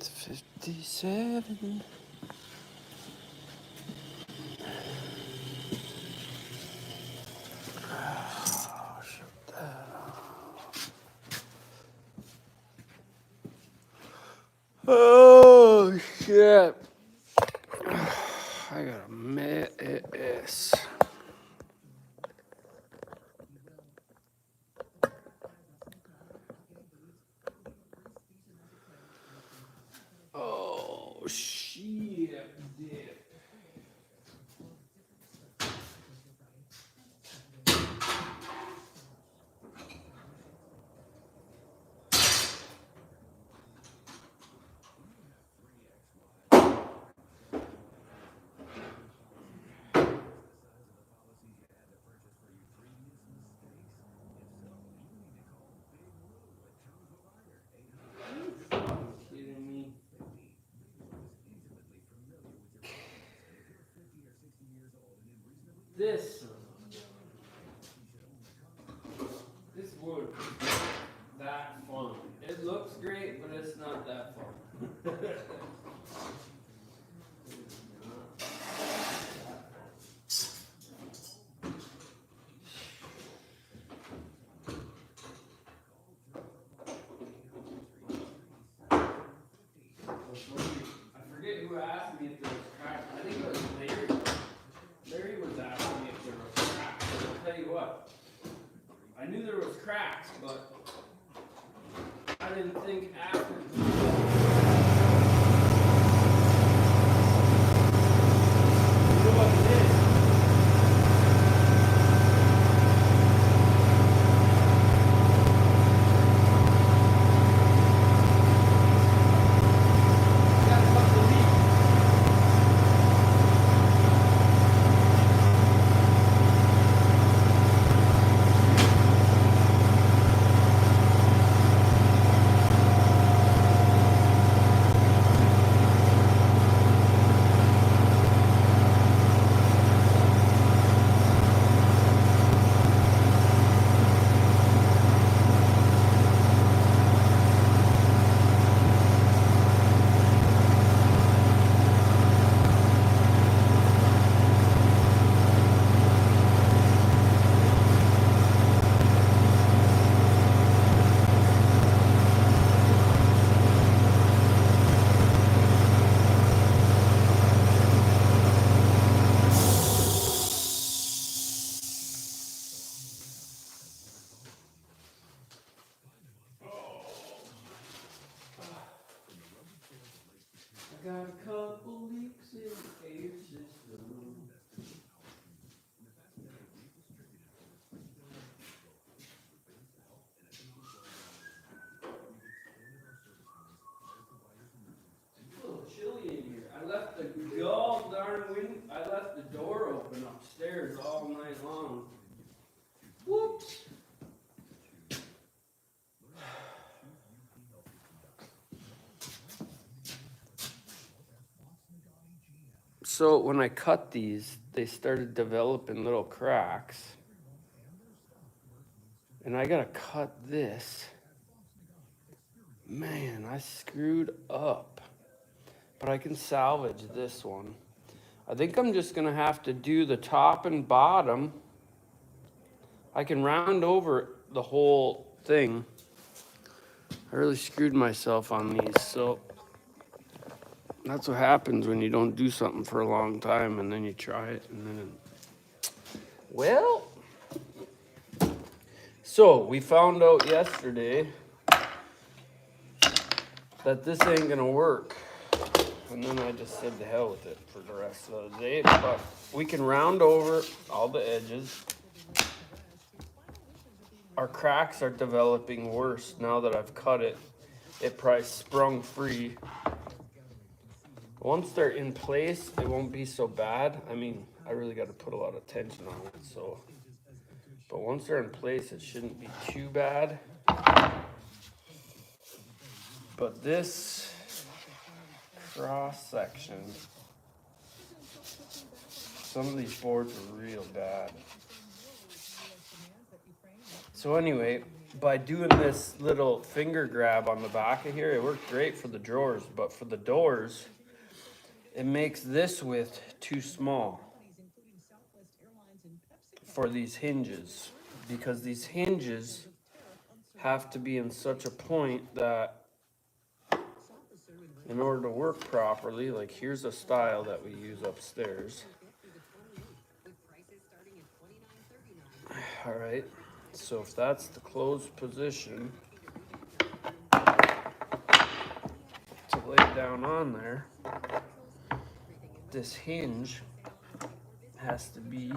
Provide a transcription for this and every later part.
It's 57. Oh, shut that off. Oh, shit. I got a mess. Oh, shit. Dip. Kidding me? This wood is not that fun. It looks great, but it's not that fun. I forget who asked me if there was cracks. I think it was Larry. Larry was asking me if there was cracks. And I'll tell you what, I knew there was cracks, but I didn't think after. You know what it is? You gotta cut the leak. I got a couple leaks in the air system. It's a little chilly in here. I left the gall darn I left the door open upstairs all night long. Whoops. So when I cut these, they started developing little cracks. And I gotta cut this. Man, I screwed up. But I can salvage this one. I think I'm just gonna have to do the top and bottom. I can round over the whole thing. I really screwed myself on these, so that's what happens when you don't do something for a long time and then you try it and then well, so we found out yesterday that this ain't gonna work. And then I just said to hell with it for the rest of the day. But we can round over all the edges. Our cracks are developing worse now that I've cut it. It probably sprung free. Once they're in place, it won't be so bad. I mean, I really got to put a lot of tension on it. So, but once they're in place, it shouldn't be too bad. But this cross section, some of these boards are real bad. So anyway, by doing this little finger grab on the back of here, it worked great for the drawers, but for the doors, it makes this width too small for these hinges, because these hinges have to be in such a point that in order to work properly, like here's a style that we use upstairs. All right, so if that's the closed position to lay down on there, this hinge has to be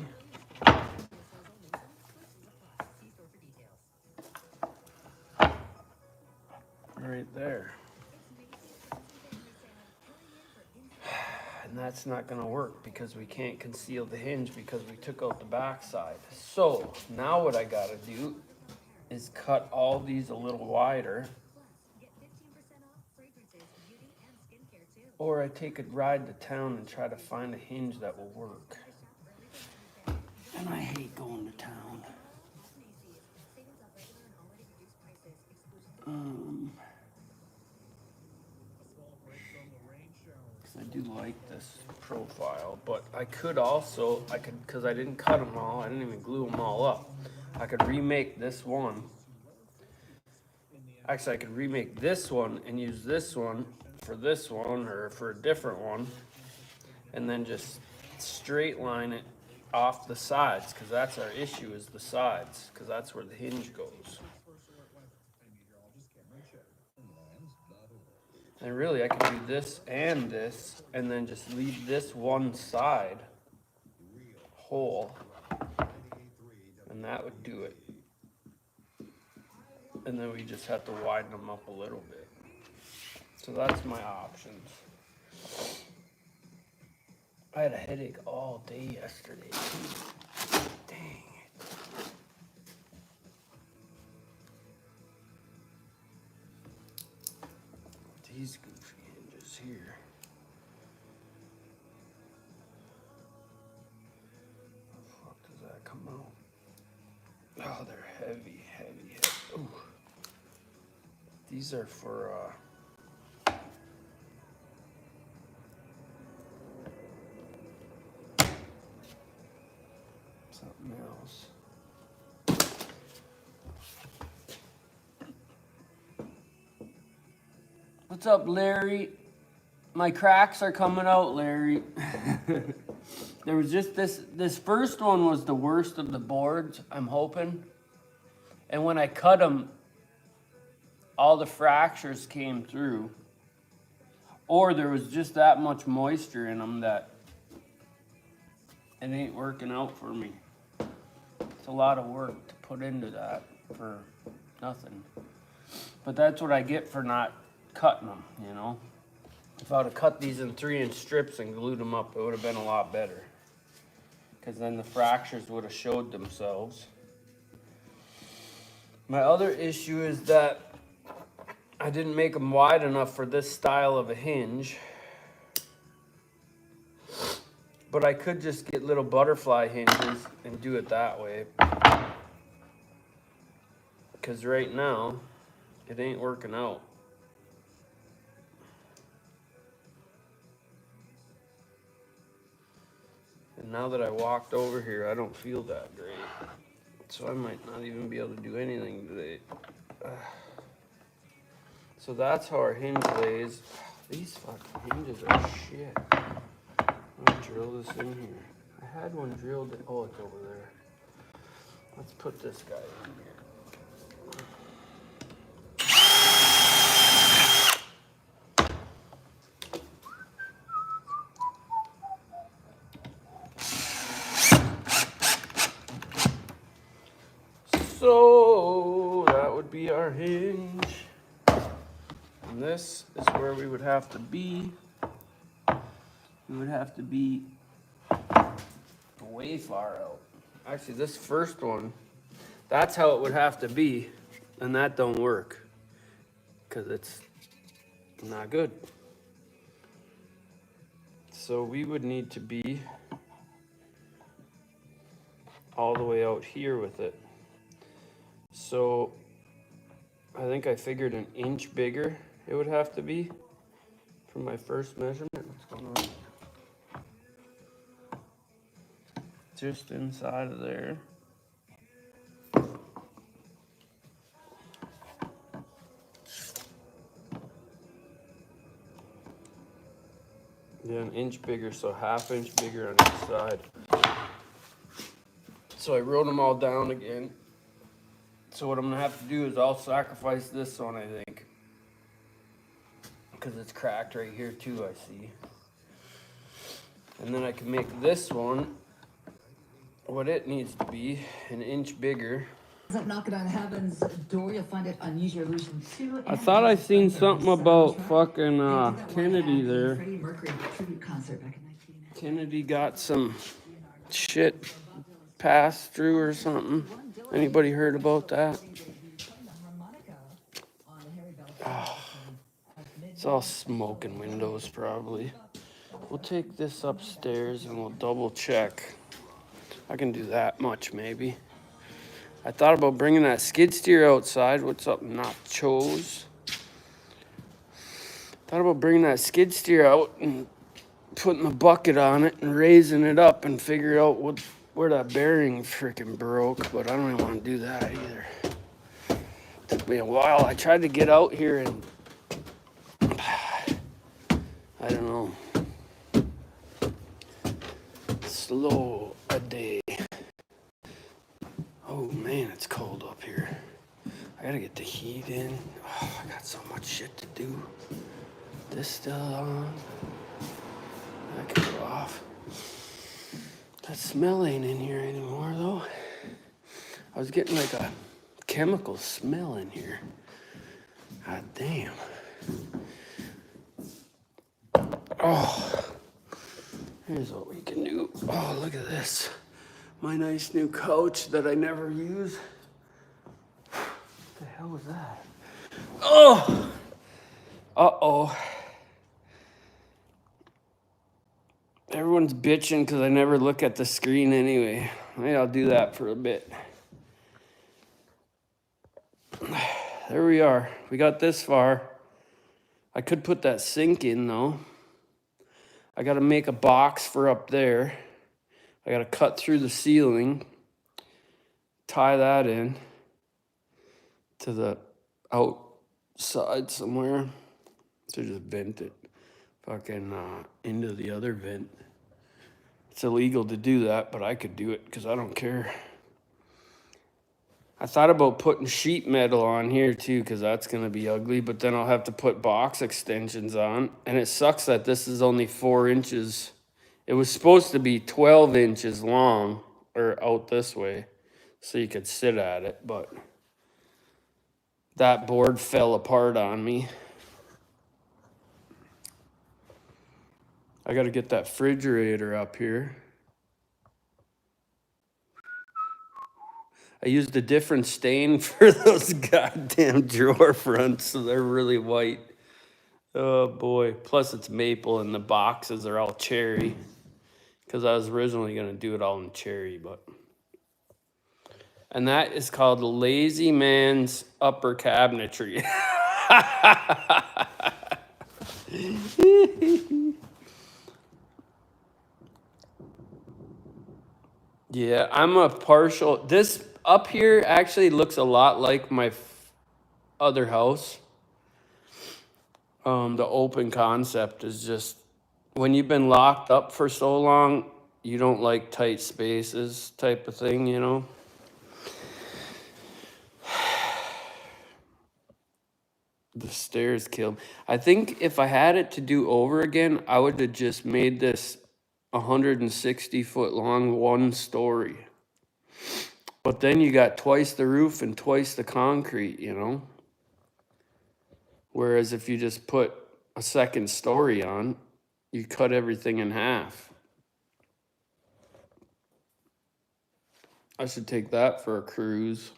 right there. And that's not gonna work because we can't conceal the hinge because we took out the back side. So now what I gotta do is cut all these a little wider, or I take a ride to town and try to find a hinge that will work. And I hate going to town. I do like this profile, but I could also, because I didn't cut them all, I didn't even glue them all up. I could remake this one. Actually, I could remake this one and use this one or for a different one, and then just straight line it off the sides, because that's our issue, is the sides, because that's where the hinge goes. And really, I could do this, and then just leave this one side whole, and that would do it. And then we just have to widen them up a little bit. So that's my options. I had a headache all day yesterday. Dang it. These goofy hinges here. How the fuck does that come out? Oh, they're heavy, heavy, heavy. Ooh. These are for something else. What's up, Larry? My cracks are coming out, Larry. There was just this first one was the worst of the boards, I'm hoping. And when I cut them, all the fractures came through. Or there was just that much moisture in them that it ain't working out for me. It's a lot of work to put into that for nothing. But that's what I get for not cutting them, you know? If I would have cut these in 3-inch strips and glued them up, it would have been a lot better. Because then the fractures would have showed themselves. My other issue is that I didn't make them wide enough for this style of a hinge. But I could just get little butterfly hinges and do it that way. Because right now, it ain't working out. And now that I walked over here, I don't feel that great. So I might not even be able to do anything today. So that's how our hinge lays. These fucking hinges are shit. I'm gonna drill this in here. I had one drilled in, oh, it's over there. Let's put this guy in here. So that would be our hinge. And this is where we would have to be. We would have to be way far out. Actually, this first one, that's how it would have to be. And that don't work. Because it's not good. So we would need to be all the way out here with it. So I think I figured an inch bigger it would have to be from my first measurement. What's going on? Just inside of there. Yeah, an inch bigger, so half inch bigger on each side. So I wrote them all down again. So what I'm gonna have to do is I'll sacrifice this one, I think. Because it's cracked right here too, I see. And then I can make this one what it needs to be, an inch bigger. Knocking on heaven's door, you'll find it on Use Your Illusion 2. I thought I seen something about fucking Kennedy there. Freddie Mercury tribute concert back in 1990. Kennedy got some shit passed through or something. Anybody heard about that? Oh, it's all smoke and windows probably. We'll take this upstairs and we'll double check. I can do that much maybe. I thought about bringing that skid steer outside. What's up, nachos? Thought about bringing that skid steer out and putting the bucket on it and raising it up and figure out where that bearing freaking broke, but I don't even want to do that either. Took me a while. I tried to get out here and I don't know. Slow a day. Oh man, it's cold up here. I gotta get the heat in. Oh, I got so much shit to do. This still on. That can go off. That smell ain't in here anymore though. I was getting like a chemical smell in here. God damn. Oh, here's what we can do. Oh, look at this. My nice new couch that I never use. What the hell was that? Oh! Uh-oh. Everyone's bitching because I never look at the screen anyway. Maybe I'll do that for a bit. There we are. We got this far. I could put that sink in though. I got to make a box for up there. I got to cut through the ceiling, tie that in to the outside somewhere. So just vent it fucking into the other vent. It's illegal to do that, but I could do it because I don't care. I thought about putting sheet metal on here too because that's going to be ugly, but then I'll have to put box extensions on. And it sucks that this is only 4 inches. It was supposed to be 12 inches long or out this way so you could sit at it, but that board fell apart on me. I got to get that refrigerator up here. I used a different stain for those goddamn drawer fronts, so they're really white. Oh boy. Plus it's maple and the boxes are all cherry. Because I was originally going to do it all in cherry, but... And that is called Lazy Man's Upper Cabinetry. Yeah, I'm a partial... This up here actually looks a lot like my other house. The open concept is just... When you've been locked up for so long, you don't like tight spaces type of thing, you know? The stairs killed. I think if I had it to do over again, I would have just made this 160-foot long 1-story. But then you got twice the roof and twice the concrete, you know? Whereas if you just put a 2nd story on, you cut everything in half. I should take that for a cruise.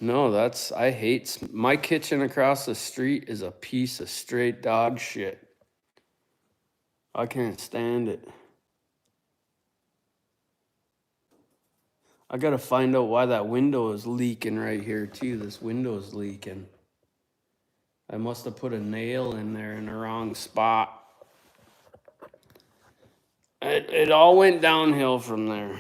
No, I hate, my kitchen across the street is a piece of straight dog shit. I can't stand it. I gotta find out why that window is leaking right here too. This window is leaking. I must have put a nail in there in the wrong spot. It all went downhill from there.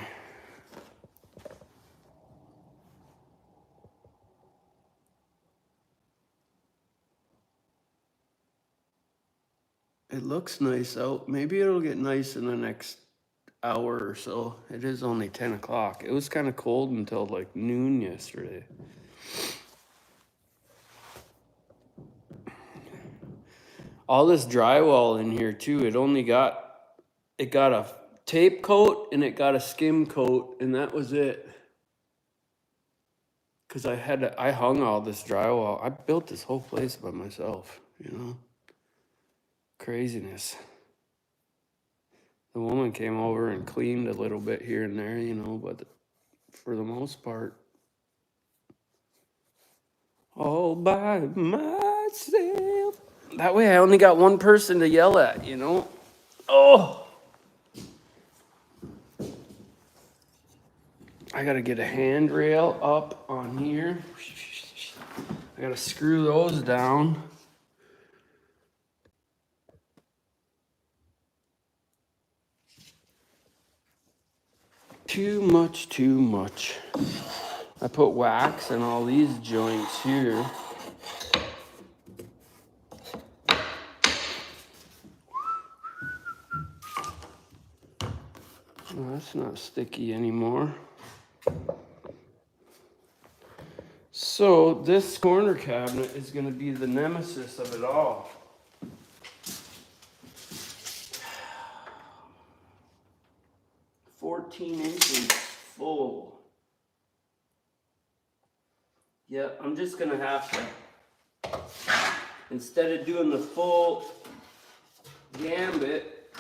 It looks nice out. Maybe it'll get nice in the next hour or so. It is only 10 o'clock. It was kind of cold until like noon yesterday. All this drywall in here too, it got a tape coat and it got a skim coat, and that was it. Cause I hung all this drywall. I built this whole place by myself, you know. Craziness. The woman came over and cleaned a little bit here and there, you know, but for the most part, all by myself. That way I only got one person to yell at, you know? Oh! I gotta get a handrail up on here. I gotta screw those down. Too much, too much. I put wax in all these joints here. Oh, that's not sticky anymore. So this corner cabinet is going to be the nemesis of it all. $14 full. Yeah, I'm just going to have to, instead of doing the full gambit,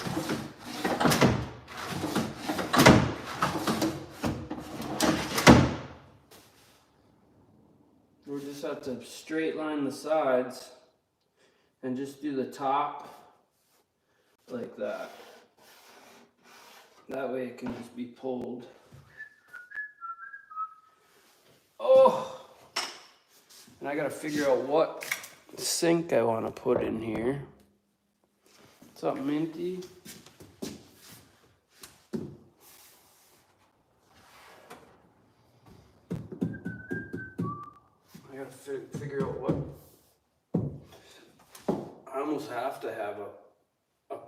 we'll just have to straight line the sides and just do the top like that. That way it can just be pulled. Oh! And I gotta figure out what sink I want to put in here. What's up, Minty? I gotta figure out what. I almost have to have a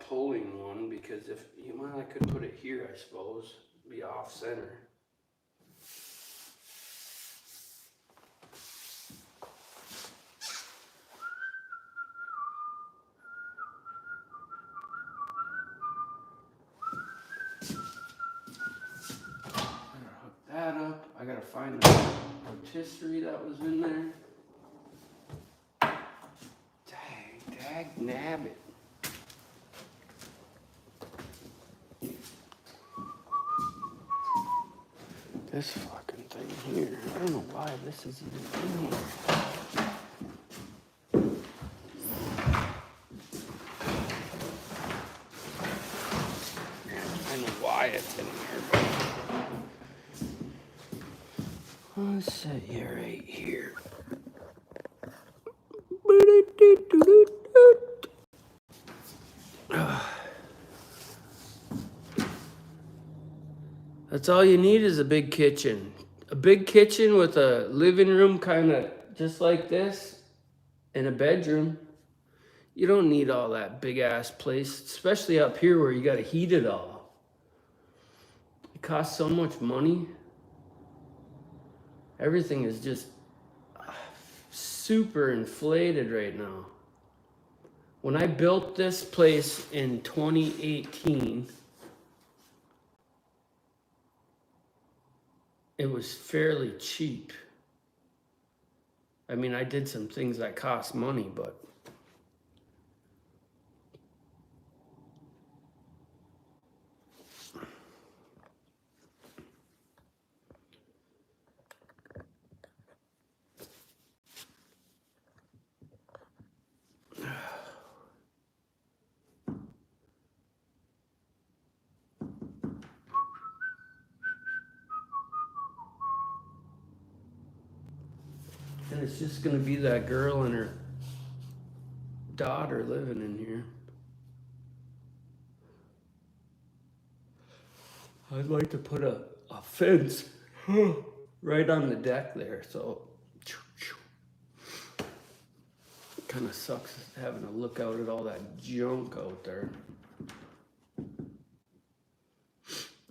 pulling one, because if, well, I could put it here, I suppose, be off center. That up. I gotta find the rotisserie that was in there. Dag nabbit. This fucking thing here. I don't know why this is even in here. I know why it's in here. Let's set you right here. That's all you need is a big kitchen. A big kitchen with a living room kind of just like this and a bedroom. You don't need all that big ass place, especially up here where you got to heat it all. It costs so much money. Everything is just super inflated right now. When I built this place in 2018, it was fairly cheap. I mean, I did some things that cost money, but And it's just gonna be that girl and her daughter living in here. I'd like to put a fence right on the deck there, so it kind of sucks having to look out at all that junk out there.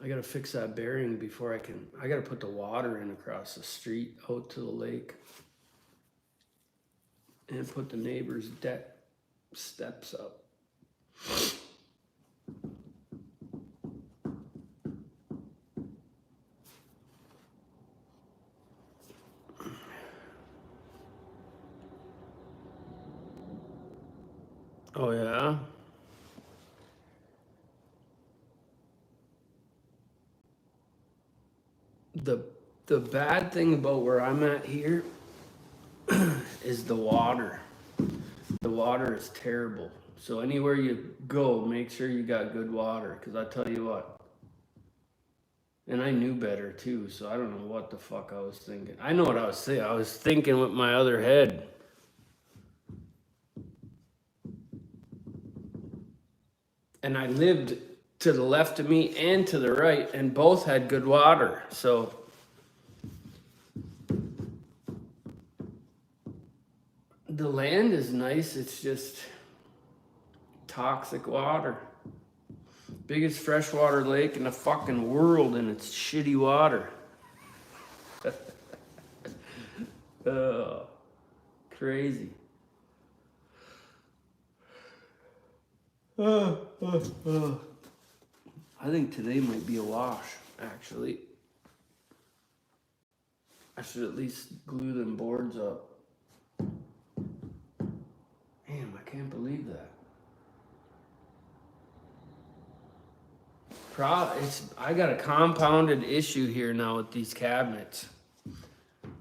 I gotta fix that bearing before I gotta put the water in across the street out to the lake. And put the neighbor's deck steps up. Oh yeah? The bad thing about where I'm at here is the water. The water is terrible. So anywhere you go, make sure you got good water, because I tell you what. And I knew better too, so I don't know what the fuck I was thinking. I know what I was saying. I was thinking with my other head. And I lived to the left of me and to the right, and both had good water. So the land is nice, it's just toxic water. Biggest freshwater lake in the fucking world, and it's shitty water. Crazy. I think today might be a wash, actually. I should at least glue them boards up. Damn, I can't believe that. I got a compounded issue here now with these cabinets.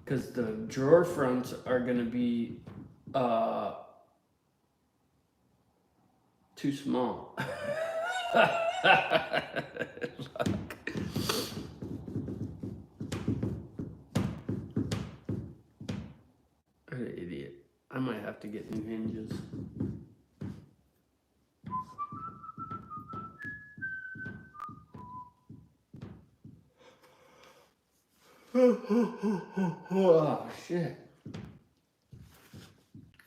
Because the drawer fronts are going to be too small. What an idiot. I might have to get new hinges. Oh, shit.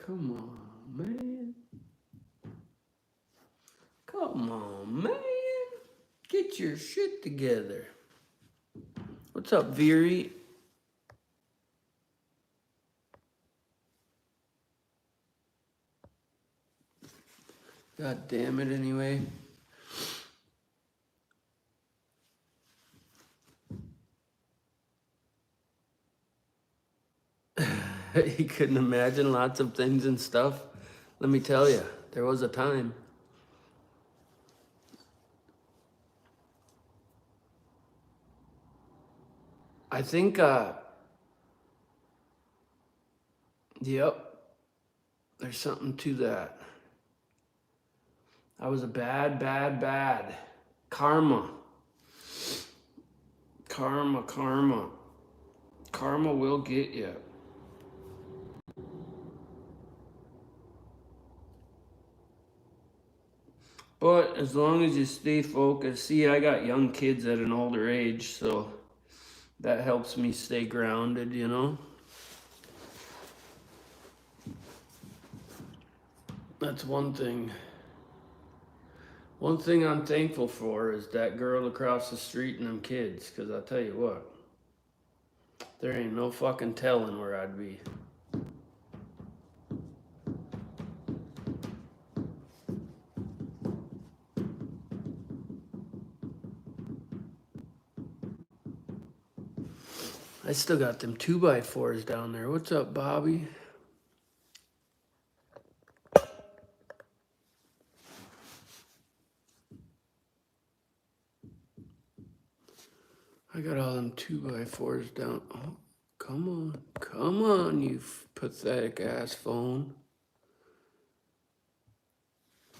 Come on, man. Come on, man. Get your shit together. What's up, Veery? God damn it, anyway. You couldn't imagine lots of things and stuff. Let me tell you, there was a time. I think, yep, there's something to that. I was a bad. Karma. Karma will get you. But as long as you stay focused, see, I got young kids at an older age, so that helps me stay grounded, you know? That's one thing. One thing I'm thankful for is that girl across the street and them kids, because I'll tell you what, there ain't no fucking telling where I'd be. I still got them 2x4s down there. What's up, Bobby? I got all them 2x4s down. Oh, come on, you pathetic ass phone.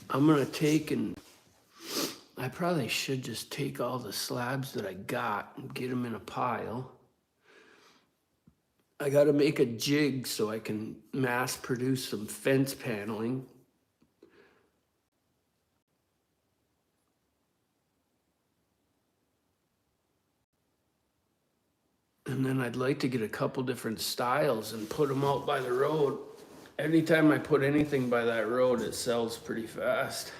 I'm gonna take I probably should just take all the slabs that I got and get them in a pile. I gotta make a jig so I can mass produce some fence paneling. And then I'd like to get a couple different styles and put them out by the road. Anytime I put anything by that road, it sells pretty fast.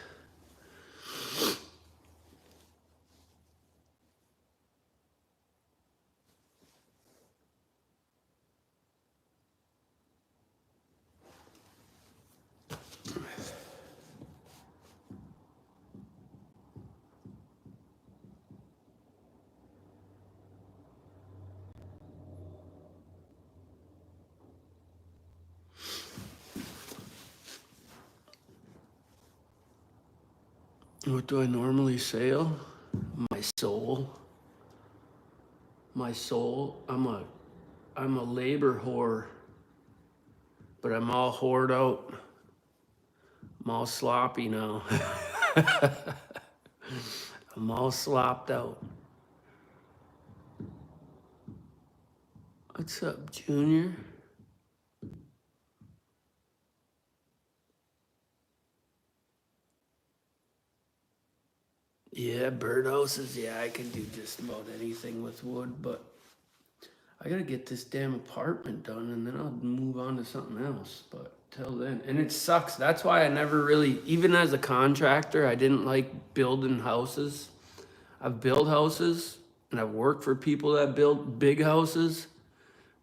What do I normally sell? My soul. My soul. I'm a labor whore, but I'm all whored out. I'm all sloppy now. I'm all slopped out. What's up, Junior? Yeah, birdhouses. Yeah, I can do just about anything with wood, but I gotta get this damn apartment done and then I'll move on to something else. But till then, and it sucks. That's why I never really, even as a contractor, I didn't like building houses. I've built houses and I've worked for people that built big houses,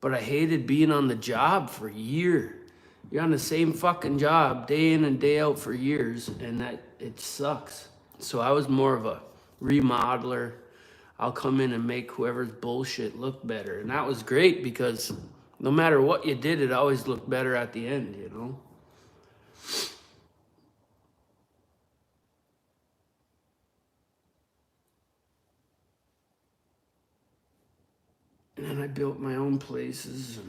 but I hated being on the job for a year. You're on the same fucking job day in and day out for years, and that it sucks. So I was more of a remodeler. I'll come in and make whoever's bullshit look better. And that was great because no matter what you did, it always looked better at the end, you know? And then I built my own places,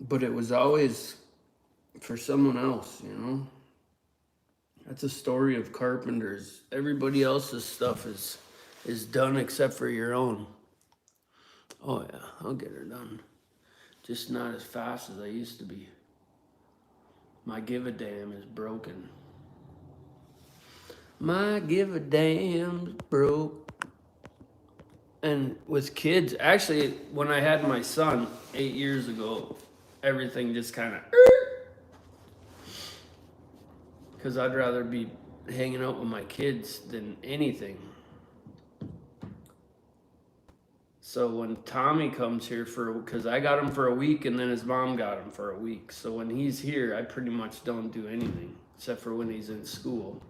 but it was always for someone else, you know? That's a story of carpenters. Everybody else's stuff is done except for your own. Oh yeah, I'll get her done. Just not as fast as I used to be. My give a damn is broken. My give a damn's broke. And with kids, actually, when I had my son 8 years ago, everything just kind of. Because I'd rather be hanging out with my kids than anything. So when Tommy comes here because I got him for a week and then his mom got him for a week. So when he's here, I pretty much don't do anything except for when he's in school.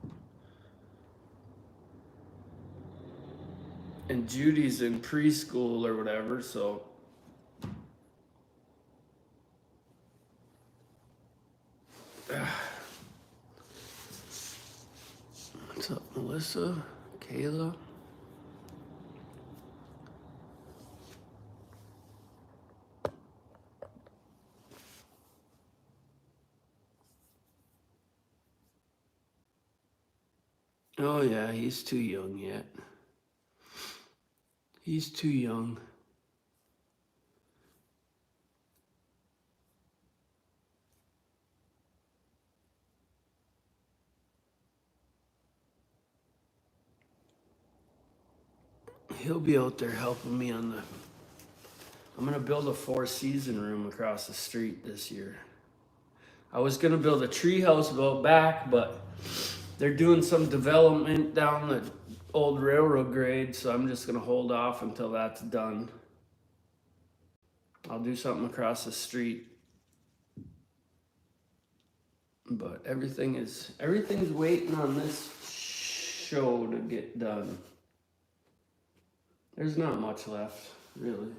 And Judy's in preschool or whatever, so. What's up, Melissa? Kayla? Oh yeah, he's too young yet. He's too young. He'll be out there helping me on I'm gonna build a 4-season room across the street this year. I was gonna build a tree house out back, but they're doing some development down the old railroad grade, so I'm just gonna hold off until that's done. I'll do something across the street. But everything's waiting on this show to get done. There's not much left, really.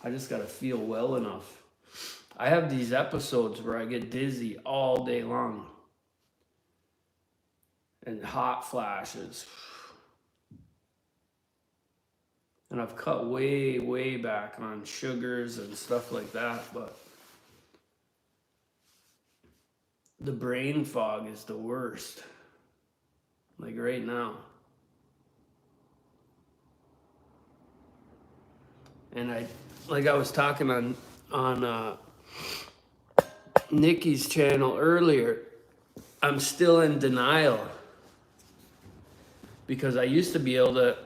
I just gotta feel well enough. I have these episodes where I get dizzy all day long. And hot flashes. And I've cut way, way back on sugars and stuff like that, but the brain fog is the worst. Like right now. And like I was talking on Nikki's channel earlier, I'm still in denial because I used to be able to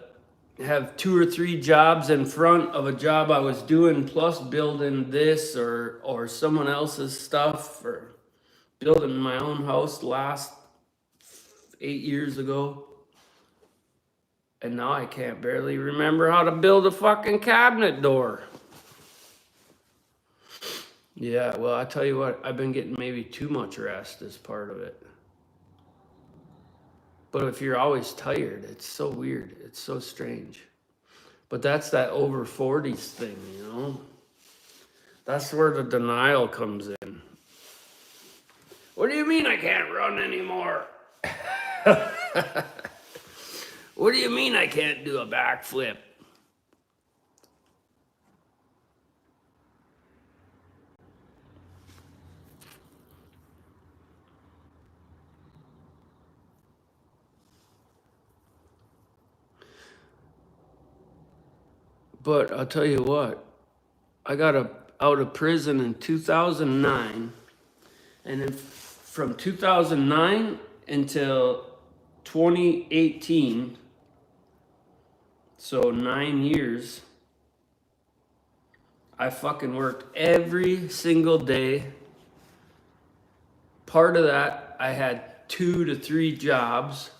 have 2 or 3 jobs in front of a job I was doing, plus building this or someone else's stuff, or building my own house last 8 years ago. And now I can't barely remember how to build a fucking cabinet door. Yeah, well, I tell you what, I've been getting maybe too much rest as part of it. But if you're always tired, it's so weird. It's so strange. But that's that over 40s thing, you know? That's where the denial comes in. What do you mean I can't run anymore? What do you mean I can't do a backflip? But I'll tell you what, I got out of prison in 2009, and then from 2009 until 2018, so 9 years, I fucking worked every single day. Part of that, I had 2 to 3 jobs,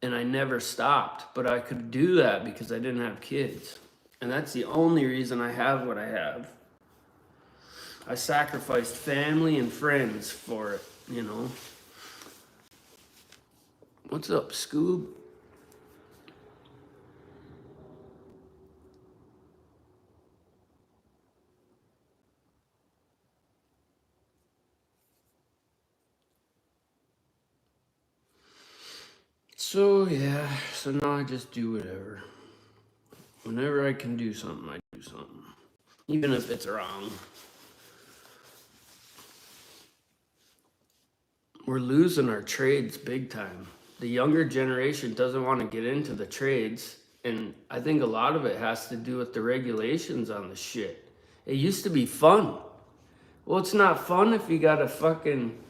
and I never stopped. But I could do that because I didn't have kids. And that's the only reason I have what I have. I sacrificed family and friends for it, you know. What's up, Scoob? So yeah, so now I just do whatever. Whenever I can do something, I do something. Even if it's wrong. We're losing our trades big time. The younger generation doesn't want to get into the trades, and I think a lot of it has to do with the regulations on the shit. It used to be fun. Well, it's not fun if you gotta fucking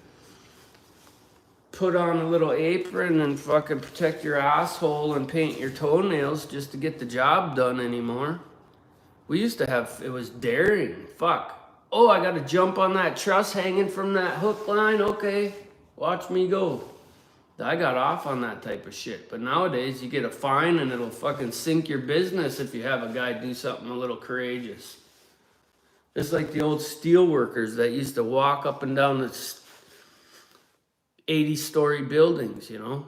put on a little apron and fucking protect your asshole and paint your toenails just to get the job done anymore. We used to have, it was daring. Fuck. Oh, I gotta jump on that truss hanging from that hook line. Okay, watch me go. I got off on that type of shit. But nowadays, you get a fine and it'll fucking sink your business if you have a guy do something a little courageous. It's like the old steel workers that used to walk up and down the 80-story buildings, you know?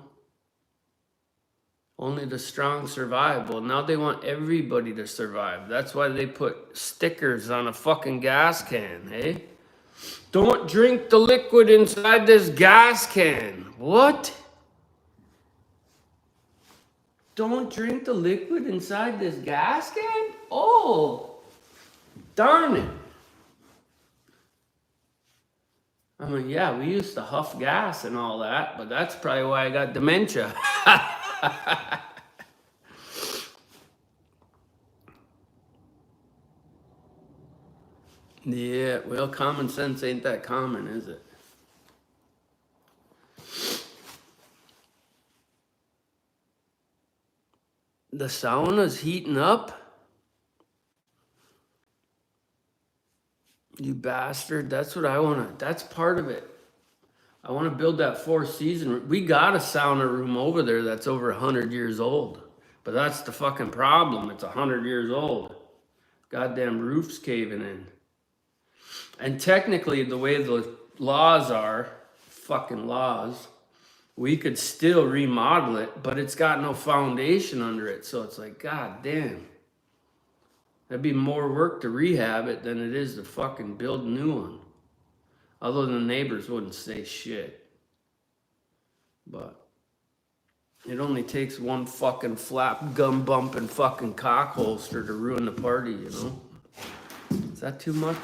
Only the strong survive. Well, now they want everybody to survive. That's why they put stickers on a fucking gas can, eh? Don't drink the liquid inside this gas can. What? Don't drink the liquid inside this gas can? Oh, darn it. I mean, yeah, we used to huff gas and all that, but that's probably why I got dementia. Yeah, well, common sense ain't that common, is it? The sauna's heating up? You bastard, that's what I want to, that's part of it. I want to build that 4-season. We got a sauna room over there that's over 100 years old. But that's the fucking problem. It's 100 years old. Goddamn roof's caving in. And technically, the way the laws are, fucking laws, we could still remodel it, but it's got no foundation under it. So it's like, god damn. That'd be more work to rehab it than it is to fucking build a new one. Although the neighbors wouldn't say shit. But it only takes one fucking flap, gum bumping fucking cock holster to ruin the party, you know? Is that too much?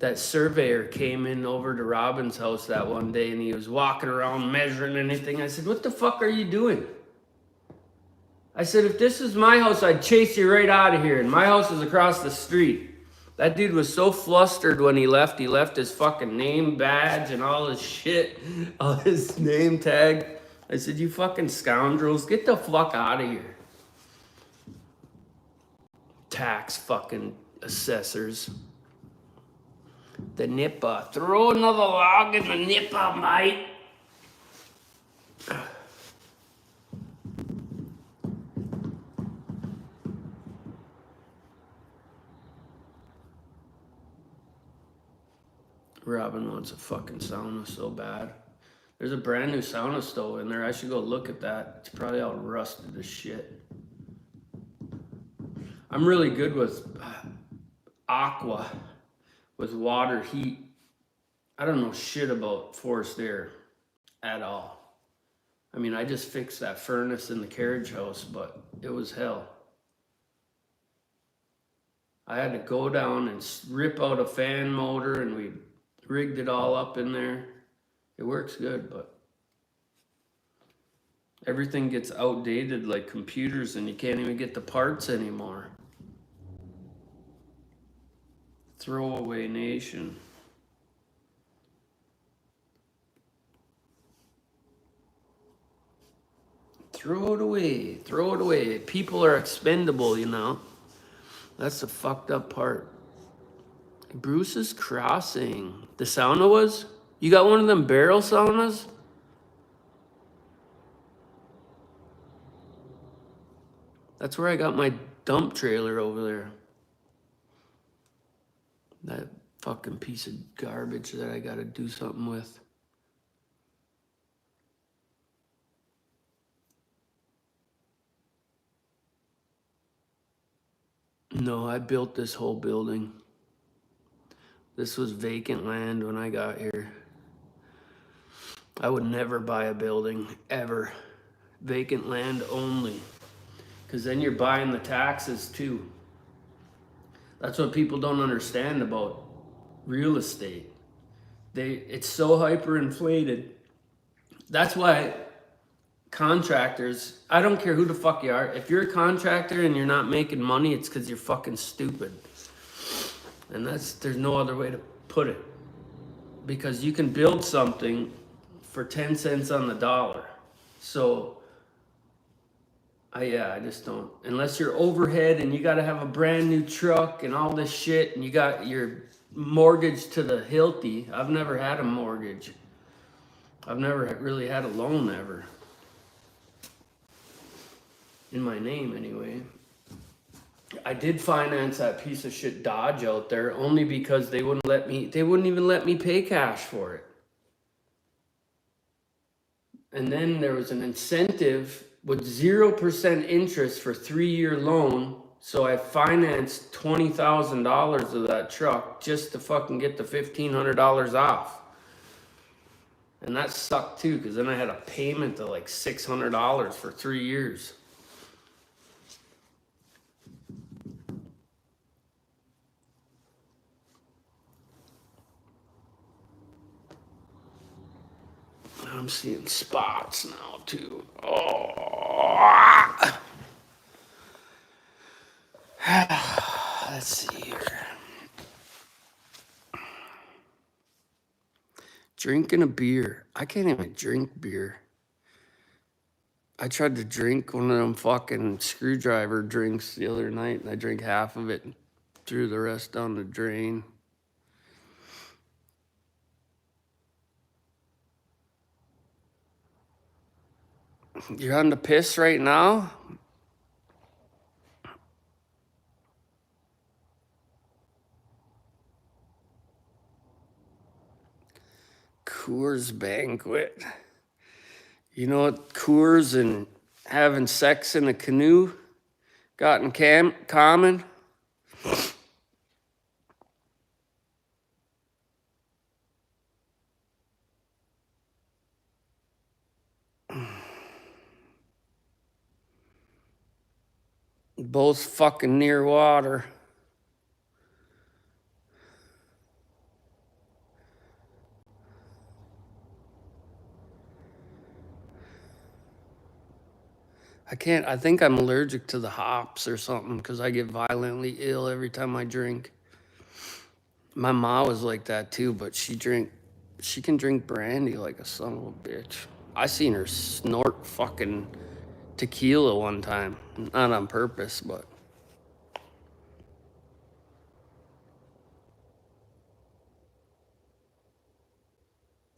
that surveyor came in over to Robin's house that one day and he was walking around measuring anything. I said, what the fuck are you doing? I said, if this is my house, I'd chase you right out of here. And my house is across the street. That dude was so flustered when he left. He left his fucking name badge and all his shit, all his name tag. I said, you fucking scoundrels, get the fuck out of here. Tax fucking assessors. The nipper. Throw another log in the nipper, mate. Robin wants a fucking sauna so bad. There's a brand new sauna stove in there. I should go look at that. It's probably all rusted as shit. I'm really good with aqua, with water heat. I don't know shit about forced air at all. I mean, I just fixed that furnace in the carriage house, but it was hell. I had to go down and rip out a fan motor, and we rigged it all up in there. It works good, but everything gets outdated like computers, and you can't even get the parts anymore. Throwaway nation. Throw it away. Throw it away. People are expendable, you know. That's the fucked up part. Bruce's Crossing. The sauna was? You got one of them barrel saunas? That's where I got my dump trailer over there. That fucking piece of garbage that I gotta do something with. No, I built this whole building. This was vacant land when I got here. I would never buy a building, ever. Vacant land only. Because then you're buying the taxes too. That's what people don't understand about real estate. It's so hyperinflated. That's why contractors, I don't care who the fuck you are, if you're a contractor and you're not making money, it's because you're fucking stupid. And there's no other way to put it. Because you can build something for 10 cents on the dollar. So, I just don't. Unless you're overhead and you got to have a brand new truck and all this shit and you got your mortgage to the hilty. I've never had a mortgage. I've never really had a loan ever. In my name, anyway. I did finance that piece of shit Dodge out there only because they wouldn't even let me pay cash for it. And then there was an incentive with 0% interest for 3-year loan. So I financed $20,000 of that truck just to fucking get the $1,500 off. And that sucked too, because then I had a payment of like $600 for 3 years. I'm seeing spots now too. Oh. Let's see here. Drinking a beer. I can't even drink beer. I tried to drink one of them fucking screwdriver drinks the other night, and I drank half of it and threw the rest down the drain. You're on the piss right now? Coors Banquet. You know what Coors and having sex in a canoe got in common? Both fucking near water. I think I'm allergic to the hops or something because I get violently ill every time I drink. My mom was like that too, but she can drink brandy like a son of a bitch. I seen her snort fucking tequila one time. Not on purpose, but.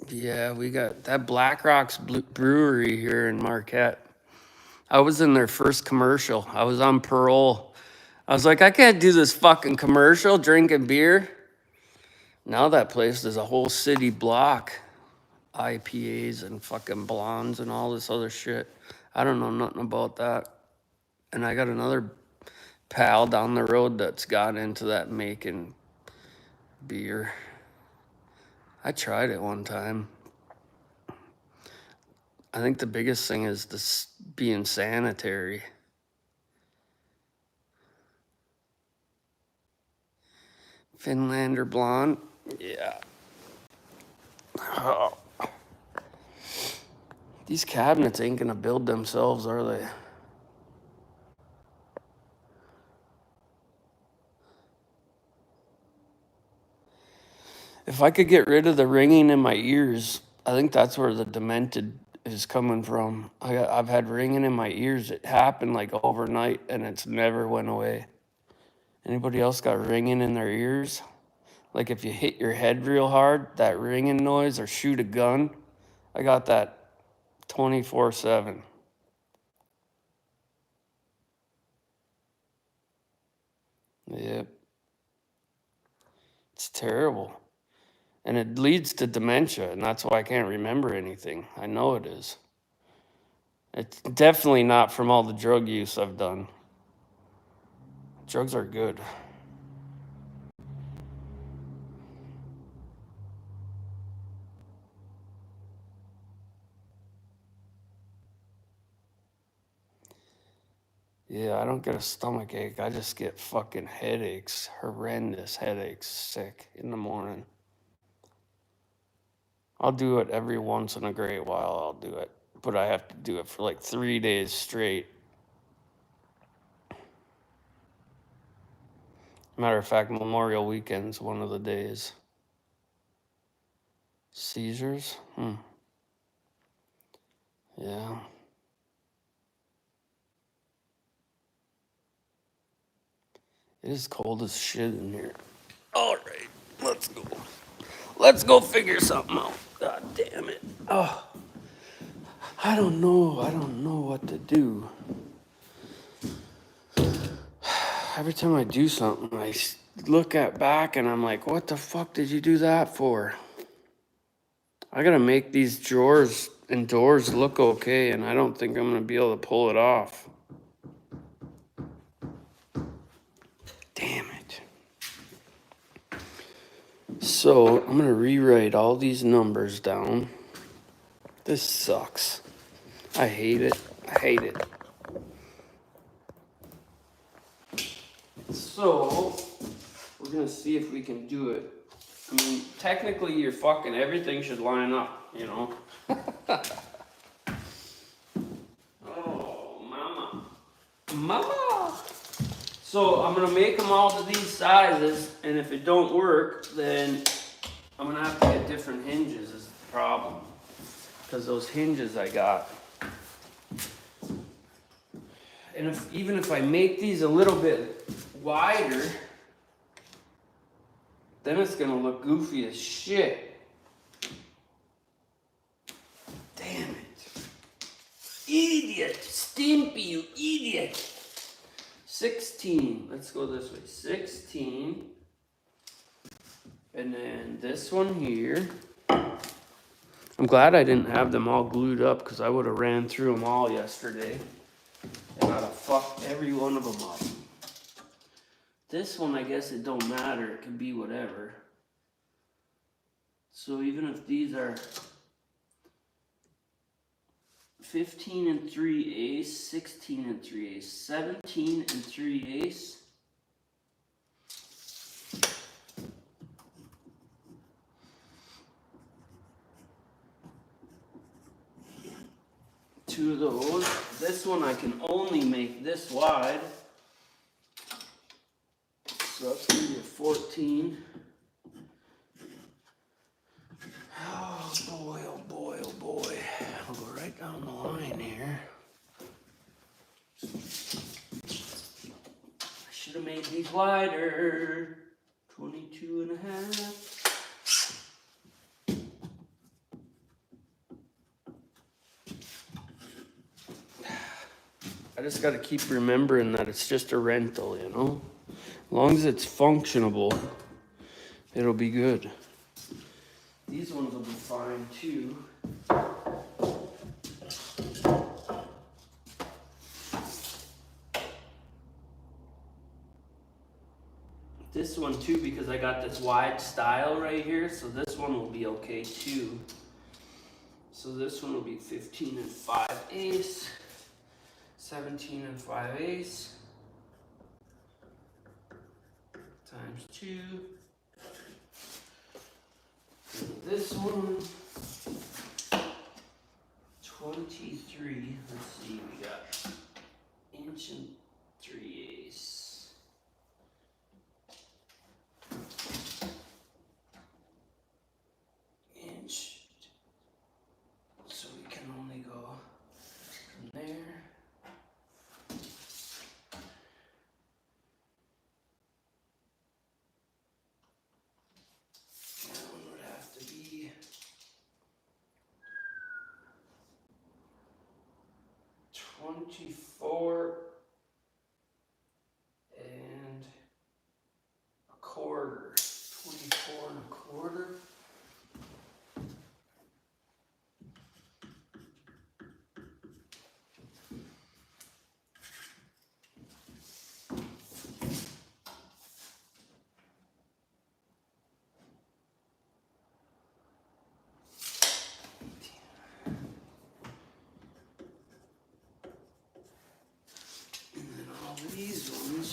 Yeah, we got that Black Rocks Brewery here in Marquette. I was in their first commercial. I was on parole. I was like, I can't do this fucking commercial drinking beer. Now that place is a whole city block. IPAs and fucking blondes and all this other shit. I don't know nothing about that. And I got another pal down the road that's got into that making beer. I tried it one time. I think the biggest thing is this being sanitary. Finlander blonde. Yeah. Oh. These cabinets ain't gonna build themselves, are they? If I could get rid of the ringing in my ears, I think that's where the demented is coming from. I've had ringing in my ears. It happened like overnight and it's never went away. Anybody else got ringing in their ears? Like if you hit your head real hard, that ringing noise, or shoot a gun. I got that 24/7. Yep. It's terrible. And it leads to dementia, and that's why I can't remember anything. I know it is. It's definitely not from all the drug use I've done. Drugs are good. Yeah, I don't get a stomach ache. I just get fucking headaches, horrendous headaches, sick in the morning. I'll do it every once in a great while. I'll do it, but I have to do it for like 3 days straight. Matter of fact, Memorial Weekend's one of the days. Seizures? Yeah. It is cold as shit in here. All right, let's go. Let's go figure something out. God damn it. Oh, I don't know. I don't know what to do. Every time I do something, I look at back and I'm like, what the fuck did you do that for? I gotta make these drawers and doors look okay, and I don't think I'm gonna be able to pull it off. Damn it. So I'm gonna rewrite all these numbers down. This sucks. I hate it. I hate it. So we're gonna see if we can do it. I mean, technically, you're fucking everything should line up, you know. Oh, mama, mama. So I'm gonna make them all to these sizes, and if it don't work, then I'm gonna have to get different hinges. Is the problem? Because those hinges I got, and even if I make these a little bit wider, then it's gonna look goofy as shit. Damn it. Idiot! Stimpy, you idiot! 16. Let's go this way. 16. And then this one here. I'm glad I didn't have them all glued up because I would have ran through them all yesterday. And I'd have fucked every one of them up. This one, I guess it don't matter. It can be whatever. So even if these are 15 and 3 ace, 16 and 3 ace, 17 and 3 ace. 2 of those. This one I can only make this wide. So that's gonna be a 14. Oh boy, oh boy, oh boy. I'll go right down the line here. I should have made these wider. 22 and a half. I just got to keep remembering that it's just a rental, you know? As long as it's functionable, it'll be good. These ones will be fine too. This one too, because I got this wide style right here, so this one will be okay too. So this one will be 15 and 5/8, 17 and 5/8 times 2. And this one, 23. Let's see, we got inch and 3/8. Inch. So we can only go from there. That one would have to be 24 and a quarter. 24 and a quarter. These ones,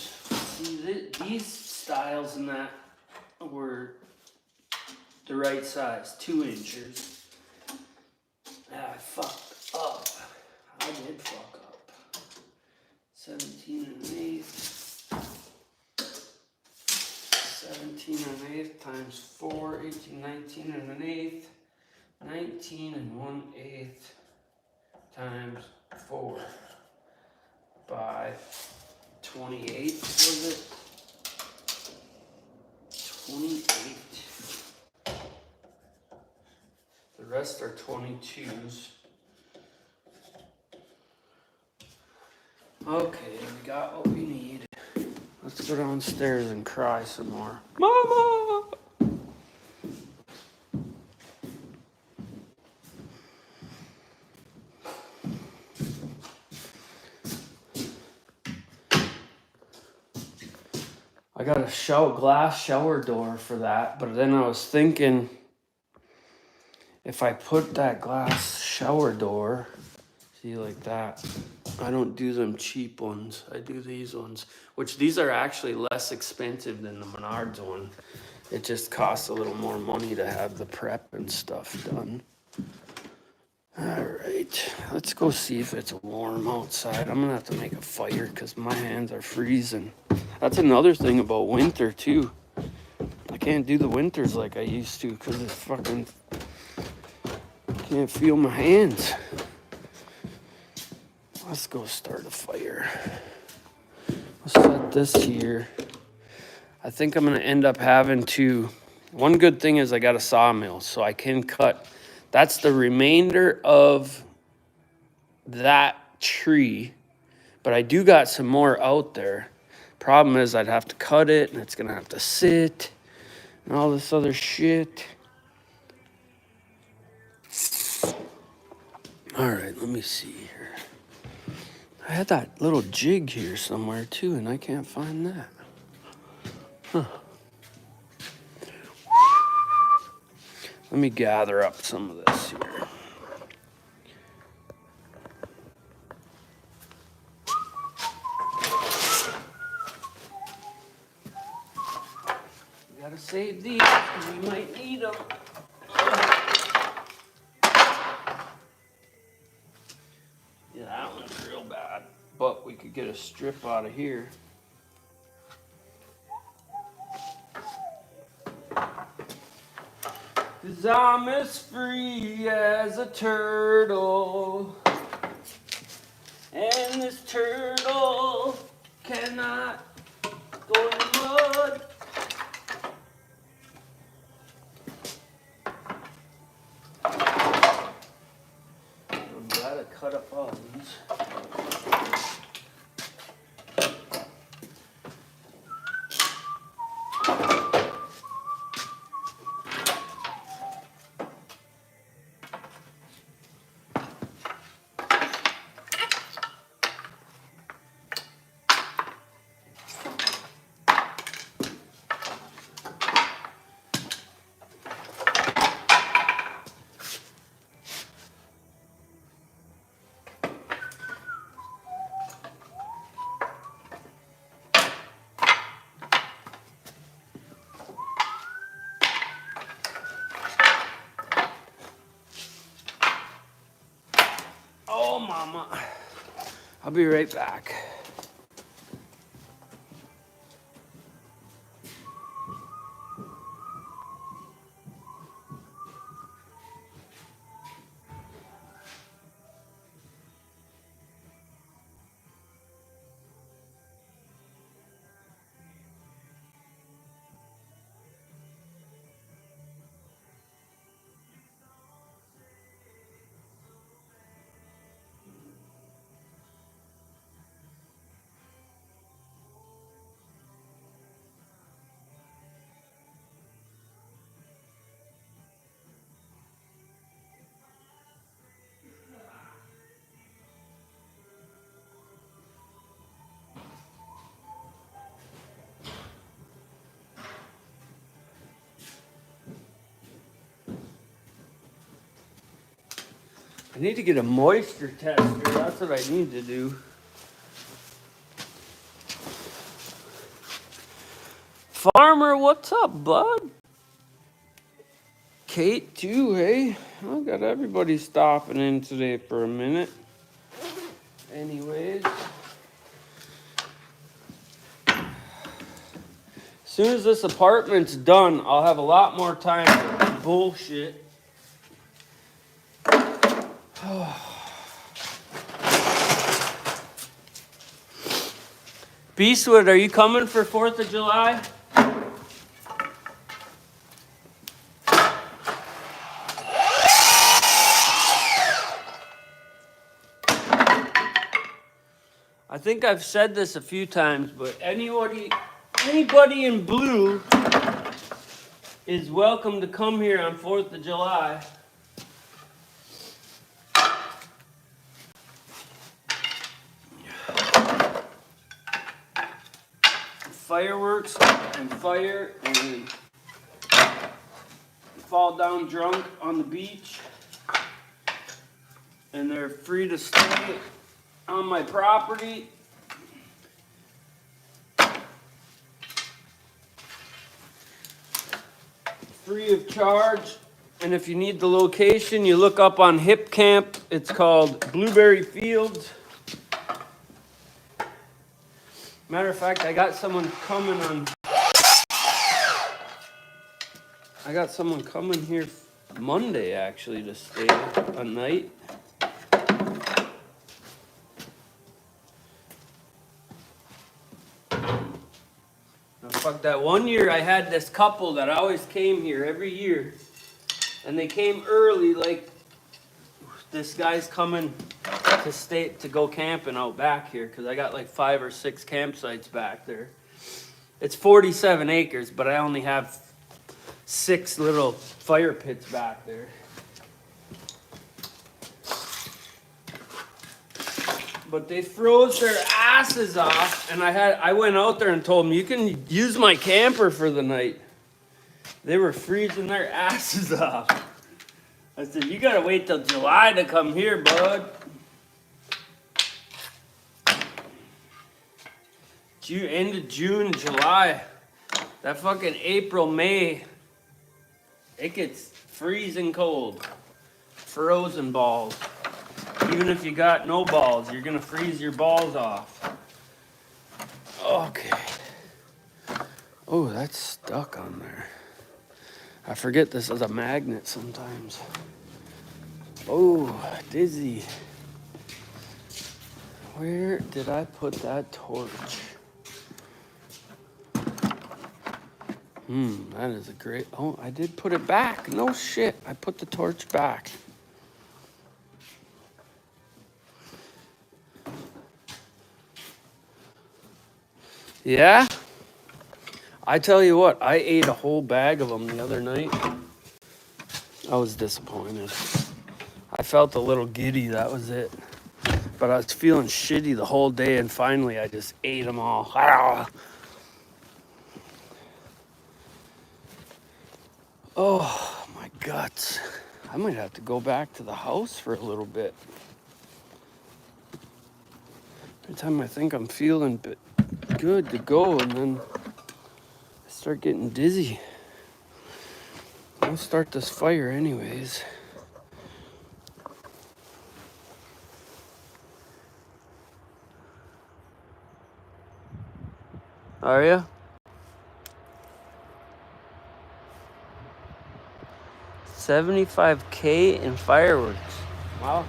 see, these styles and that were the right size, 2 inches. I fucked up. I did fuck up. 17 and an eighth. 17 and an eighth times 4, 18, 19 and an eighth. 19 and 1/8 times 4 by 28, was it? 28. The rest are 22s. Okay, we got what we need. Let's go downstairs and cry some more. Mama! I got a glass shower door for that, but then I was thinking if I put that glass shower door, see, like that, I don't do them cheap ones. I do these ones, which these are actually less expensive than the Menards one. It just costs a little more money to have the prep and stuff done. All right, let's go see if it's warm outside. I'm gonna have to make a fire because my hands are freezing. That's another thing about winter too. I can't do the winters like I used to because it's fucking, can't feel my hands. Let's go start a fire. Let's set this here. I think I'm gonna end up having to, one good thing is I got a sawmill, so I can cut. That's the remainder of that tree, but I do got some more out there. Problem is I'd have to cut it and it's gonna have to sit and all this other shit. All right, let me see here. I had that little jig here somewhere too and I can't find that. Huh. Let me gather up some of this here. We gotta save these because we might need them. Yeah, that one's real bad. But we could get a strip out of here. Cause I'm as free as a turtle. And this turtle cannot go in the mud. I'm glad I cut up all these. Oh, mama. I'll be right back. I need to get a moisture tester. That's what I need to do. Farmer, what's up, bud? Kate, too, hey? I got everybody stopping in today for a minute. Anyways. As soon as this apartment's done, I'll have a lot more time for bullshit. Beastwood, are you coming for 4th of July? I think I've said this a few times, but anybody in blue is welcome to come here on 4th of July. Fireworks and fire and fall down drunk on the beach, and they're free to stay on my property. Free of charge. And if you need the location, you look up on HipCamp. It's called Blueberry Fields. Matter of fact, I got someone coming here Monday actually to stay a night. Now, fuck that. One year I had this couple that always came here every year. And they came early, like this guy's coming to go camping out back here, because I got like 5 or 6 campsites back there. It's 47 acres, but I only have 6 little fire pits back there. But they froze their asses off, and I went out there and told them, you can use my camper for the night. They were freezing their asses off. I said, you gotta wait till July to come here, bud. End of June, July. That fucking April, May, it gets freezing cold. Frozen balls. Even if you got no balls, you're gonna freeze your balls off. Okay. Oh, that's stuck on there. I forget this is a magnet sometimes. Oh, dizzy. Where did I put that torch? That is a great, oh, I did put it back. No shit, I put the torch back. Yeah? I tell you what, I ate a whole bag of them the other night. I was disappointed. I felt a little giddy, that was it. But I was feeling shitty the whole day, and finally I just ate them all. Ah. Oh, my guts. I might have to go back to the house for a little bit. Every time I think I'm feeling good to go, and then I start getting dizzy. I'll start this fire anyways. Are ya? 75K in fireworks. Wow.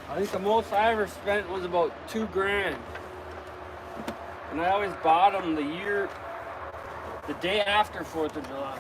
I think the most I ever spent was about $2 grand. And I always bought them the day after 4th of July.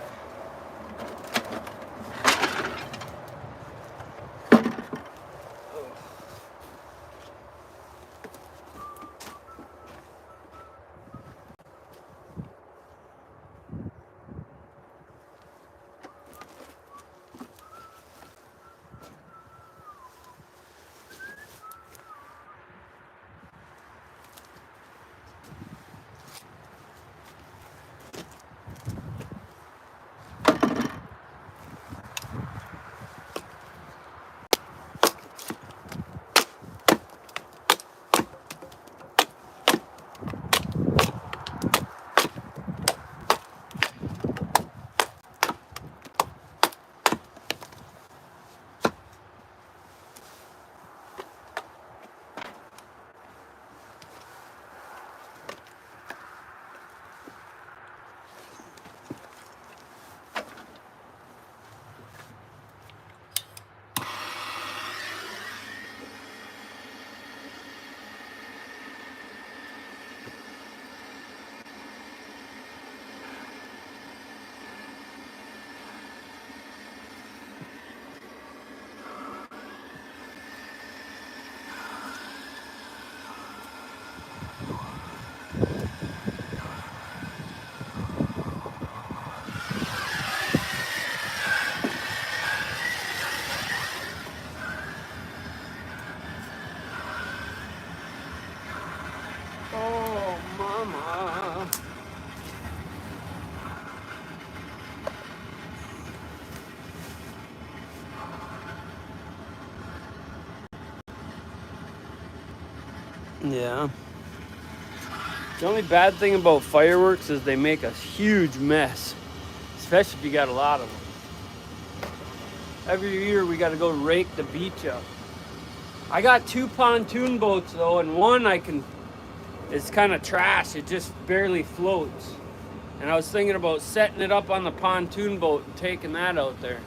Oh, mama. Yeah. The only bad thing about fireworks is they make a huge mess, especially if you got a lot of them. Every year we got to go rake the beach up. I got 2 pontoon boats though, and one it's kind of trash. It just barely floats. And I was thinking about setting it up on the pontoon boat and taking that out there.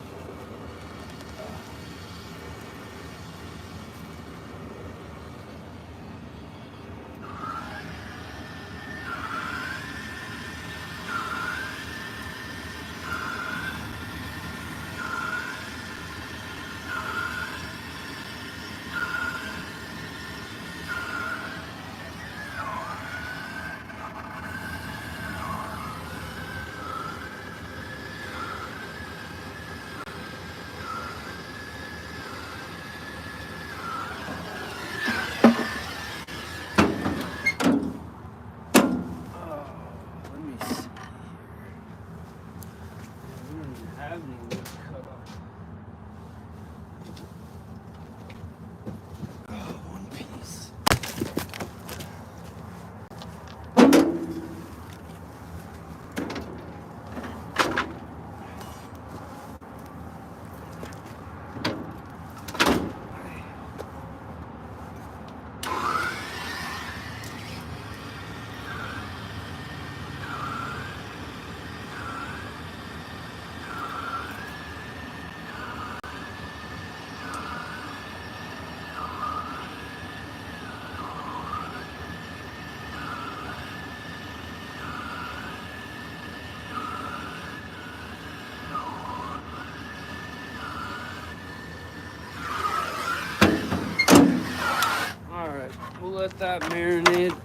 let that marinate.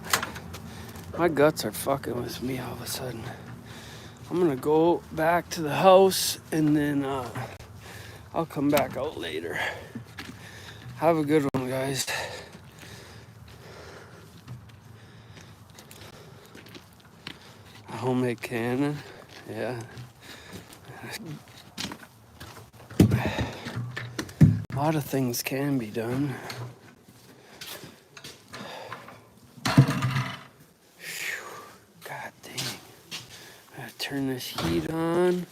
My guts are fucking with me all of a sudden. I'm gonna go back to the house and then I'll come back out later. Have a good one, guys. A homemade cannon. Yeah. A lot of things can be done. God dang. I gotta turn this heat on.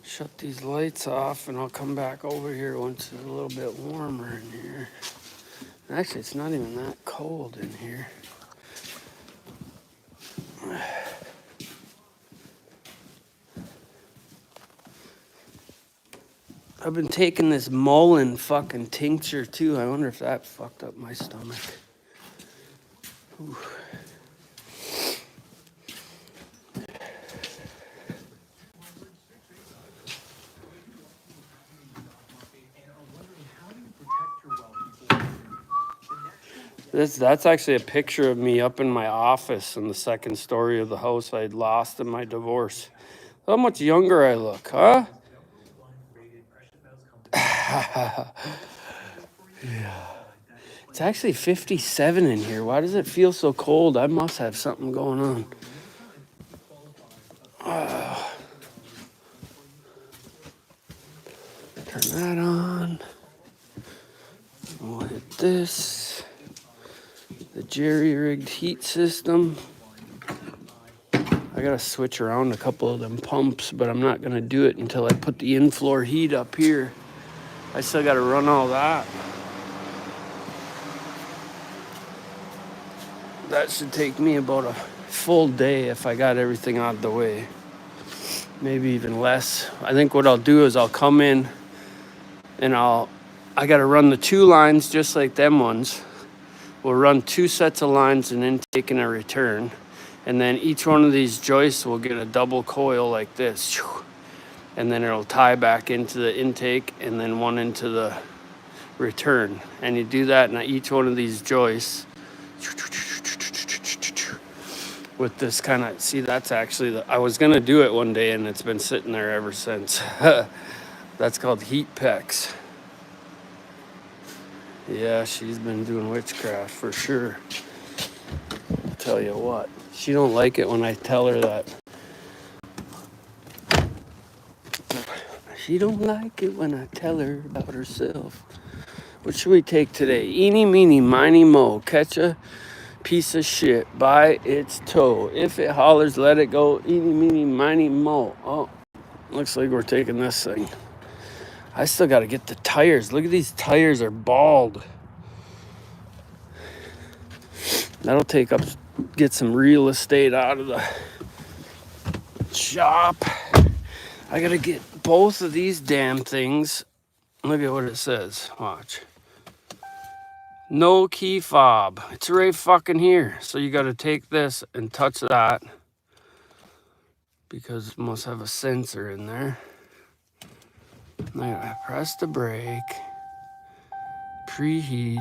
Shut these lights off and I'll come back over here once it's a little bit warmer in here. Actually, it's not even that cold in here. I've been taking this Mullen fucking tincture too. I wonder if that fucked up my stomach. Ooh. That's actually a picture of me up in my office in the second story of the house I'd lost in my divorce. How much younger I look, huh? Yeah. It's actually 57 in here. Why does it feel so cold? I must have something going on. Turn that on. We'll hit this. The jerry-rigged heat system. I gotta switch around a couple of them pumps, but I'm not gonna do it until I put the in-floor heat up here. I still gotta run all that. That should take me about a full day if I got everything out of the way. Maybe even less. I think what I'll do is I'll come in and I gotta run the 2 lines just like them ones. We'll run 2 sets of lines, an intake and a return. And then each one of these joists will get a double coil like this. And then it'll tie back into the intake and then one into the return. And you do that in each one of these joists with this kind of, see, that's actually, I was gonna do it one day and it's been sitting there ever since. That's called heat pecs. Yeah, she's been doing witchcraft for sure. I'll tell you what, she don't like it when I tell her that. She don't like it when I tell her about herself. What should we take today? Eeny, meeny, miny, mo. Catch a piece of shit by its toe. If it hollers, let it go. Eeny, meeny, miny, mo. Oh, looks like we're taking this thing. I still got to get the tires. Look at these tires are bald. That'll take up, get some real estate out of the shop. I got to get both of these damn things. Look at what it says. Watch. No key fob. It's right fucking here. So you got to take this and touch that because it must have a sensor in there. Now I press the brake, preheat,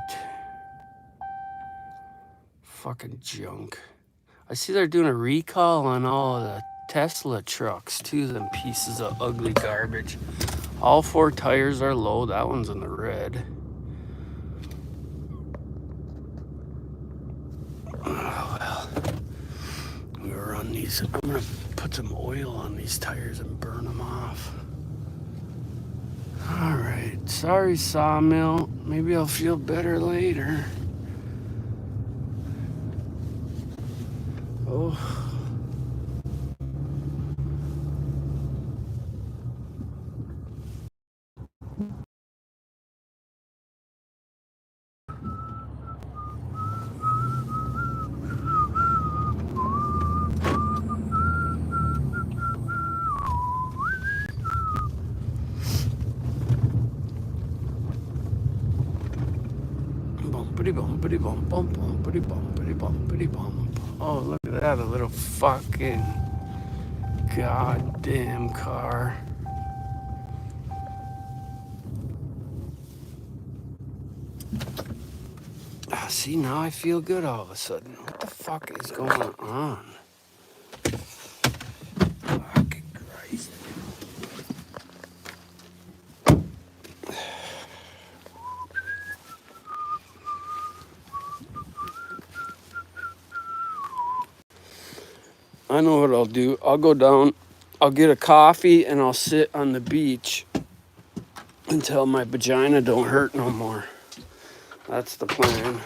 fucking junk. I see they're doing a recall on all the Tesla trucks too, them pieces of ugly garbage. All 4 tires are low, that one's in the red. Oh well, I'm gonna run these, I'm gonna put some oil on these tires and burn them off. All right, sorry Sawmill, maybe I'll feel better later. Oh. Bumpity bumpity bump bump bumpity bumpity bumpity bump. Oh, look at that, a little fucking goddamn car. Ah, see, now I feel good all of a sudden. What the fuck is going on? Fucking Christ. I know what I'll do. I'll go down, I'll get a coffee, and I'll sit on the beach until my vagina don't hurt no more. That's the plan.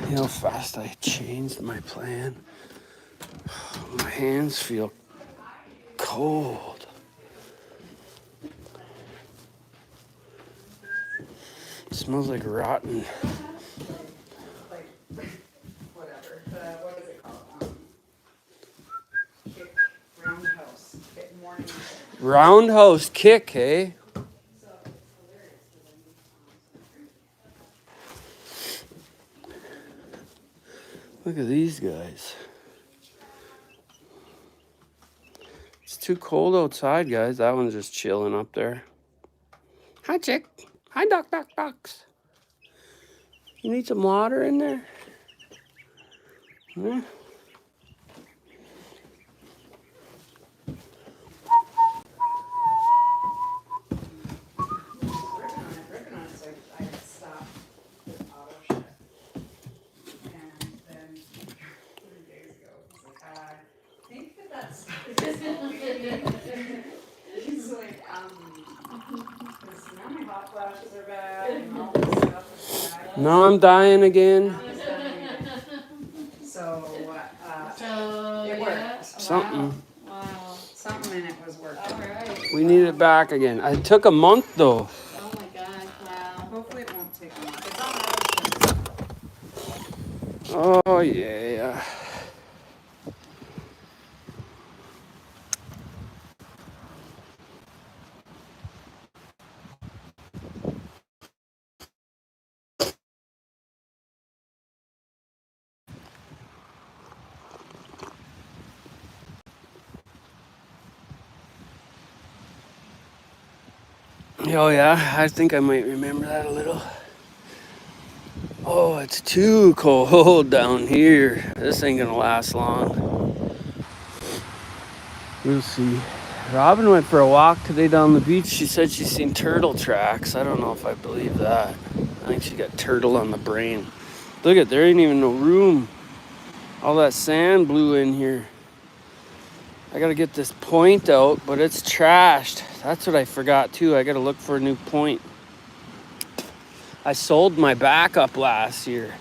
You know how fast I changed my plan? My hands feel cold. It smells like rotten. Like, whatever, what is it called? Kick, roundhouse, kick morning. Roundhouse kick, eh? Look at these guys. It's too cold outside, guys. That one's just chilling up there. Hi, chick. Hi, ducks. You need some water in there? Yeah. Ripping on it, so I stopped the auto shut. And then, 3 days ago, he's like, I think that's. He's like, because now my hot flashes are bad and all this stuff is bad. Now I'm dying again. Now he's done it. So, So, it yeah. worked. Something. Wow. Something in it was working. Alright. We need it back again. It took a month though. Oh my god, wow. Hopefully it won't take long. It's on Oh yeah. Oh yeah, I think I might remember that a little. Oh, it's too cold down here. This ain't gonna last long. We'll see. Robin went for a walk today down the beach. She said she's seen turtle tracks. I don't know if I believe that. I think she got turtle on the brain. Look at, there ain't even no room. All that sand blew in here. I gotta get this point out, but it's trashed. That's what I forgot too. I gotta look for a new point. I sold my backup last year.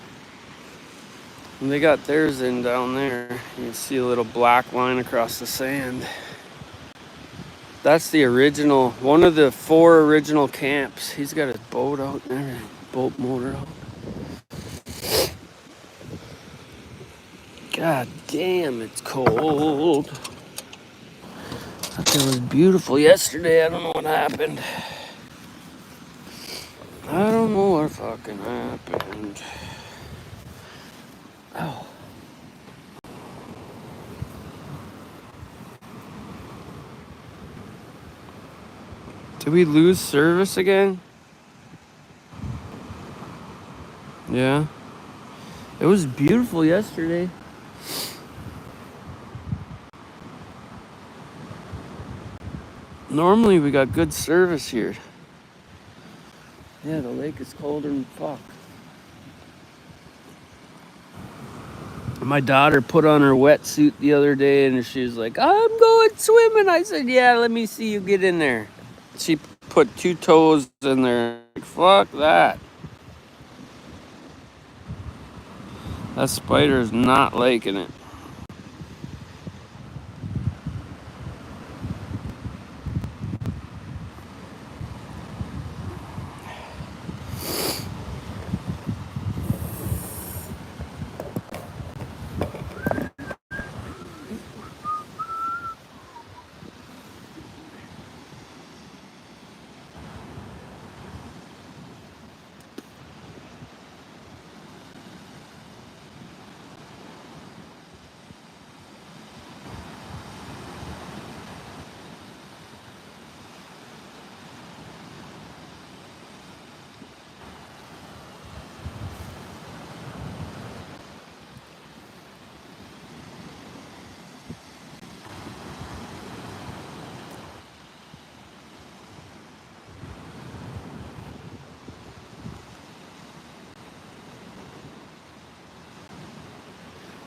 And they got theirs in down there. You can see a little black line across the sand. That's the original, one of the 4 original camps. He's got his boat out and everything, boat motor out. God damn, it's cold. I thought it was beautiful yesterday. I don't know what happened. I don't know what fucking happened. Oh. Did we lose service again? Yeah. It was beautiful yesterday. Normally we got good service here. Yeah, the lake is colder than fuck. My daughter put on her wetsuit the other day and she was like, I'm going swimming. I said, yeah, let me see you get in there. She put 2 toes in there. Like, fuck that. That spider is not liking it.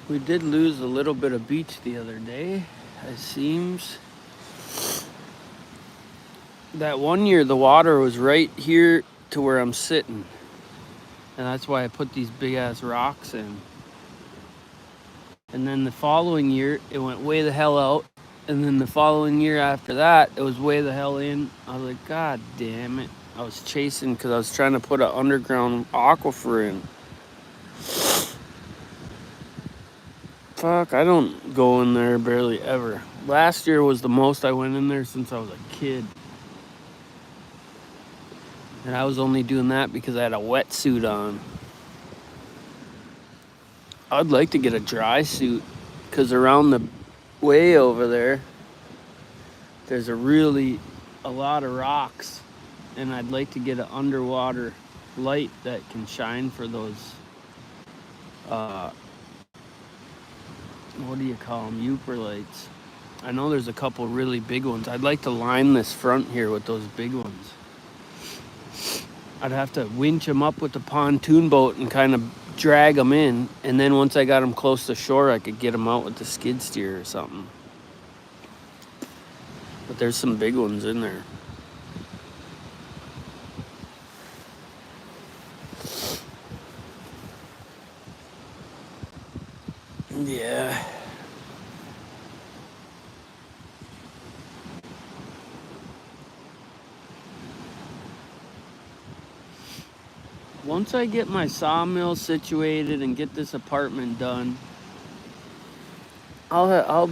We did lose a little bit of beach the other day, it seems. That one year the water was right here to where I'm sitting. And that's why I put these big ass rocks in. And then the following year it went way the hell out. And then the following year after that it was way the hell in. I was like, God damn it. I was chasing because I was trying to put an underground aquifer in. Fuck, I don't go in there barely ever. Last year was the most I went in there since I was a kid. And I was only doing that because I had a wetsuit on. I'd like to get a dry suit because around the way over there, there's a lot of rocks. And I'd like to get an underwater light that can shine for those, what do you call them, Uper lights. I know there's a couple really big ones. I'd like to line this front here with those big ones. I'd have to winch them up with the pontoon boat and kind of drag them in. And then once I got them close to shore, I could get them out with the skid steer or something. But there's some big ones in there. Yeah. Once I get my sawmill situated and get this apartment done, I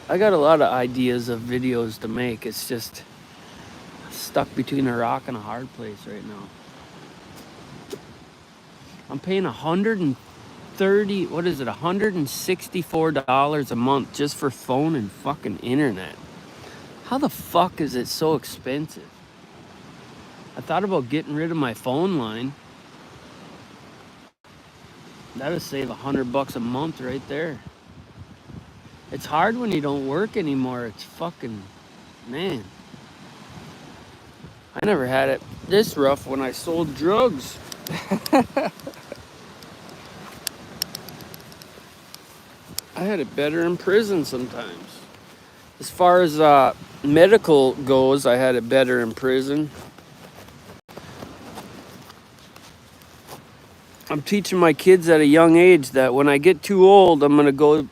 got a lot of ideas of videos to make. It's just stuck between a rock and a hard place right now. I'm paying $164 a month just for phone and fucking internet. How the fuck is it so expensive? I thought about getting rid of my phone line. That'd save $100 a month right there. It's hard when you don't work anymore. It's fucking, man. I never had it this rough when I sold drugs. I had it better in prison sometimes. As far as medical goes, I had it better in prison. I'm teaching my kids at a young age that when I get too old, I'm going to go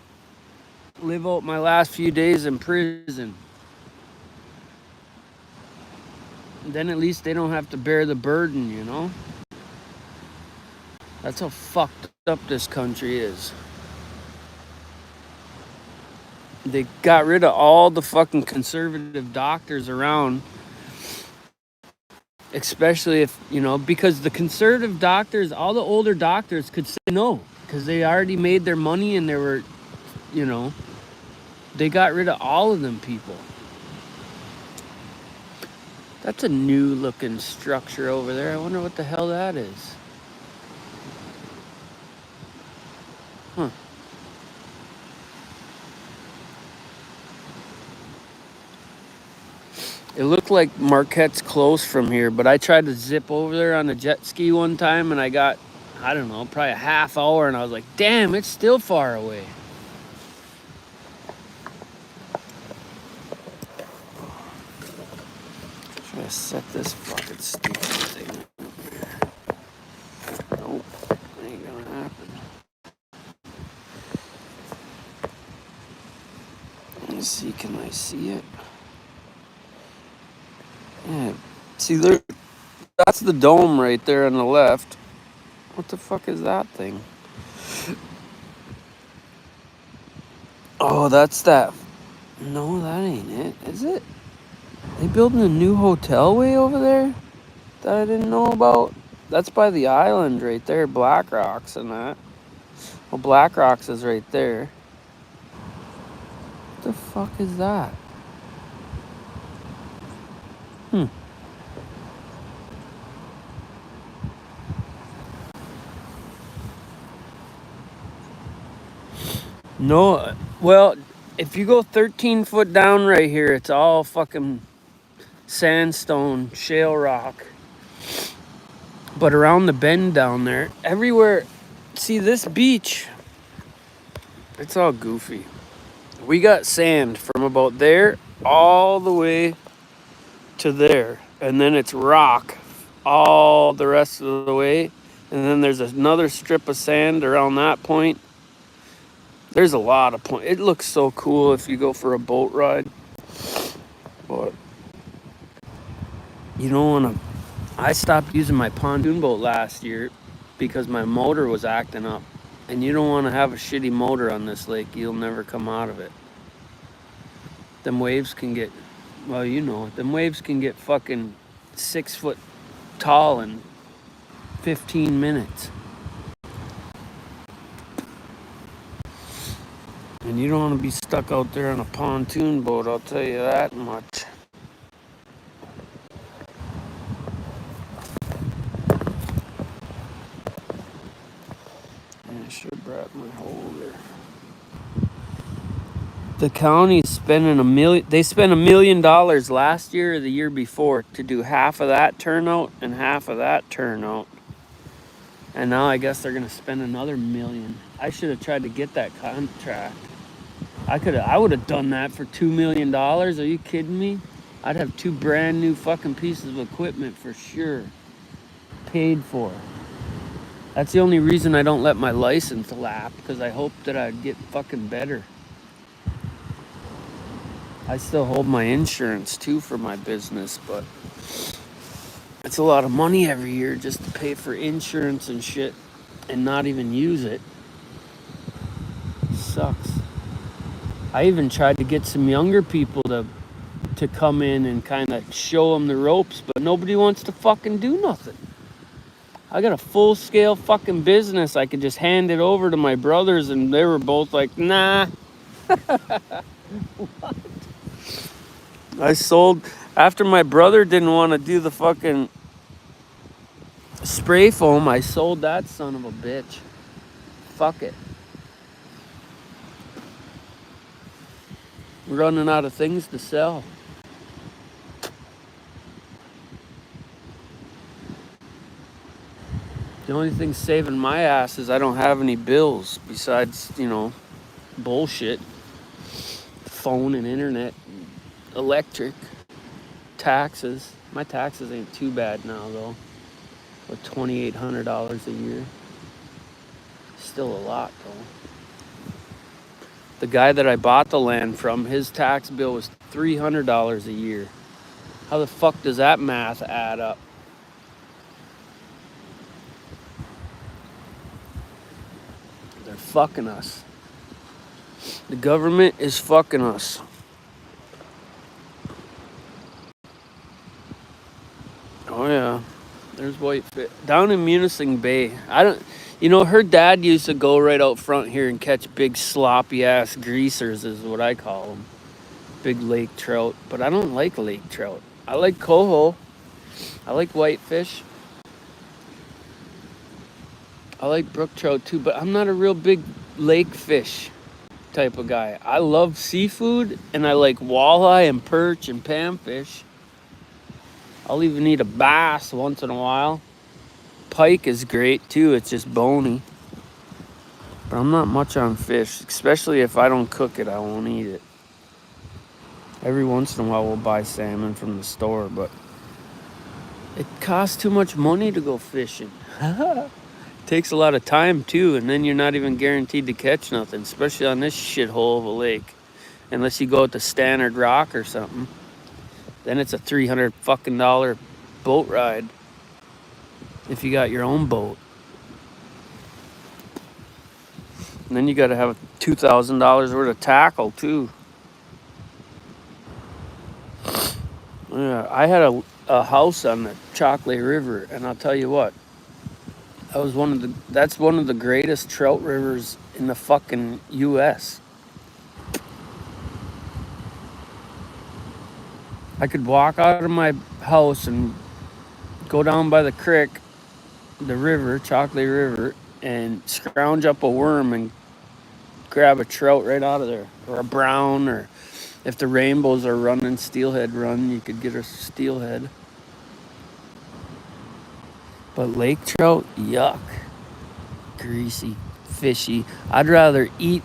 live out my last few days in prison. Then at least they don't have to bear the burden, you know? That's how fucked up this country is. They got rid of all the fucking conservative doctors around. Especially if, you know, because the conservative doctors, all the older doctors could say no. Because they already made their money and they were, you know, they got rid of all of them people. That's a new looking structure over there. I wonder what the hell that is. Huh. It looked like Marquette's close from here, but I tried to zip over there on a jet ski one time and I got, I don't know, probably a half hour and I was like, damn, it's still far away. Should I set this fucking stupid thing? Nope, ain't gonna happen. Let me see, can I see it? Yeah, see there, that's the dome right there on the left. What the fuck is that thing? Oh, that's that. No, that ain't it, is it? They building a new hotel way over there that I didn't know about? That's by the island right there, Black Rocks and that. Well, Black Rocks is right there. What the fuck is that? No, well, if you go 13 foot down right here, it's all fucking sandstone, shale rock. But around the bend down there, everywhere, see this beach, It's all goofy. We got sand from about there all the way to there, and then it's rock all the rest of the way, and then there's another strip of sand around that point. There's a lot of point. It looks so cool if you go for a boat ride, but you don't want to. I stopped using my pontoon boat last year because my motor was acting up, and you don't want to have a shitty motor on this lake. You'll never come out of it. Them waves can get, well, you know, them waves can get fucking 6 foot tall in 15 minutes. And you don't want to be stuck out there on a pontoon boat, I'll tell you that much. I should have brought my holder. The county's spending they spent $1 million last year or the year before to do half of that turnout and half of that turnout. And now I guess they're gonna spend another $1 million. I should have tried to get that contract. I would have done that for $2 million. Are you kidding me? I'd have 2 brand new fucking pieces of equipment for sure. Paid for. That's the only reason I don't let my license lapse, because I hope that I'd get fucking better. I still hold my insurance too for my business, but it's a lot of money every year just to pay for insurance and shit and not even use it. Sucks. I even tried to get some younger people to come in and kind of show them the ropes, but nobody wants to fucking do nothing. I got a full-scale fucking business. I could just hand it over to my brothers, and they were both like, nah. What? I sold, after my brother didn't want to do the fucking spray foam, I sold that son of a bitch. Fuck it. We're running out of things to sell. The only thing saving my ass is I don't have any bills besides, you know, bullshit. Phone and internet, electric, taxes. My taxes ain't too bad now though. With $2,800 a year. Still a lot though. The guy that I bought the land from, his tax bill was $300 a year. How the fuck does that math add up? They're fucking us. The government is fucking us. Oh yeah, there's Whitefish down in Munising Bay. Her dad used to go right out front here and catch big sloppy ass greasers, is what I call them. Big lake trout, but I don't like lake trout. I like coho. I like whitefish. I like brook trout too, but I'm not a real big lake fish type of guy. I love seafood, and I like walleye and perch and panfish. I'll even eat a bass once in a while. Pike is great too, it's just bony. But I'm not much on fish, especially if I don't cook it, I won't eat it. Every once in a while we'll buy salmon from the store, but it costs too much money to go fishing. Takes a lot of time too, and then you're not even guaranteed to catch nothing, especially on this shithole of a lake. Unless you go to Stannard Rock or something. Then it's a $300 fucking boat ride. If you got your own boat. And then you gotta have $2,000 worth of tackle too. Yeah, I had a house on the Chocolate River, and I'll tell you what. That's one of the greatest trout rivers in the fucking US. I could walk out of my house and go down by the creek, the river, Chocolate River, and scrounge up a worm and grab a trout right out of there. Or a brown, or if the rainbows are running steelhead run, you could get a steelhead. But lake trout, yuck. Greasy, fishy. I'd rather eat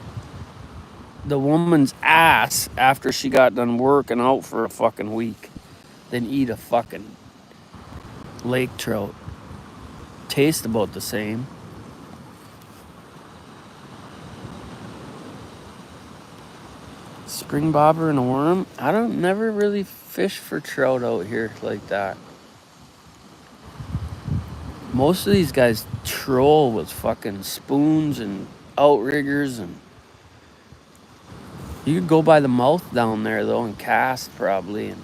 the woman's ass after she got done working out for a fucking week than eat a fucking lake trout. Taste about the same. Spring bobber and a worm? I don't never really fish for trout out here like that. Most of these guys troll with fucking spoons and outriggers, and you could go by the mouth down there though and cast probably, and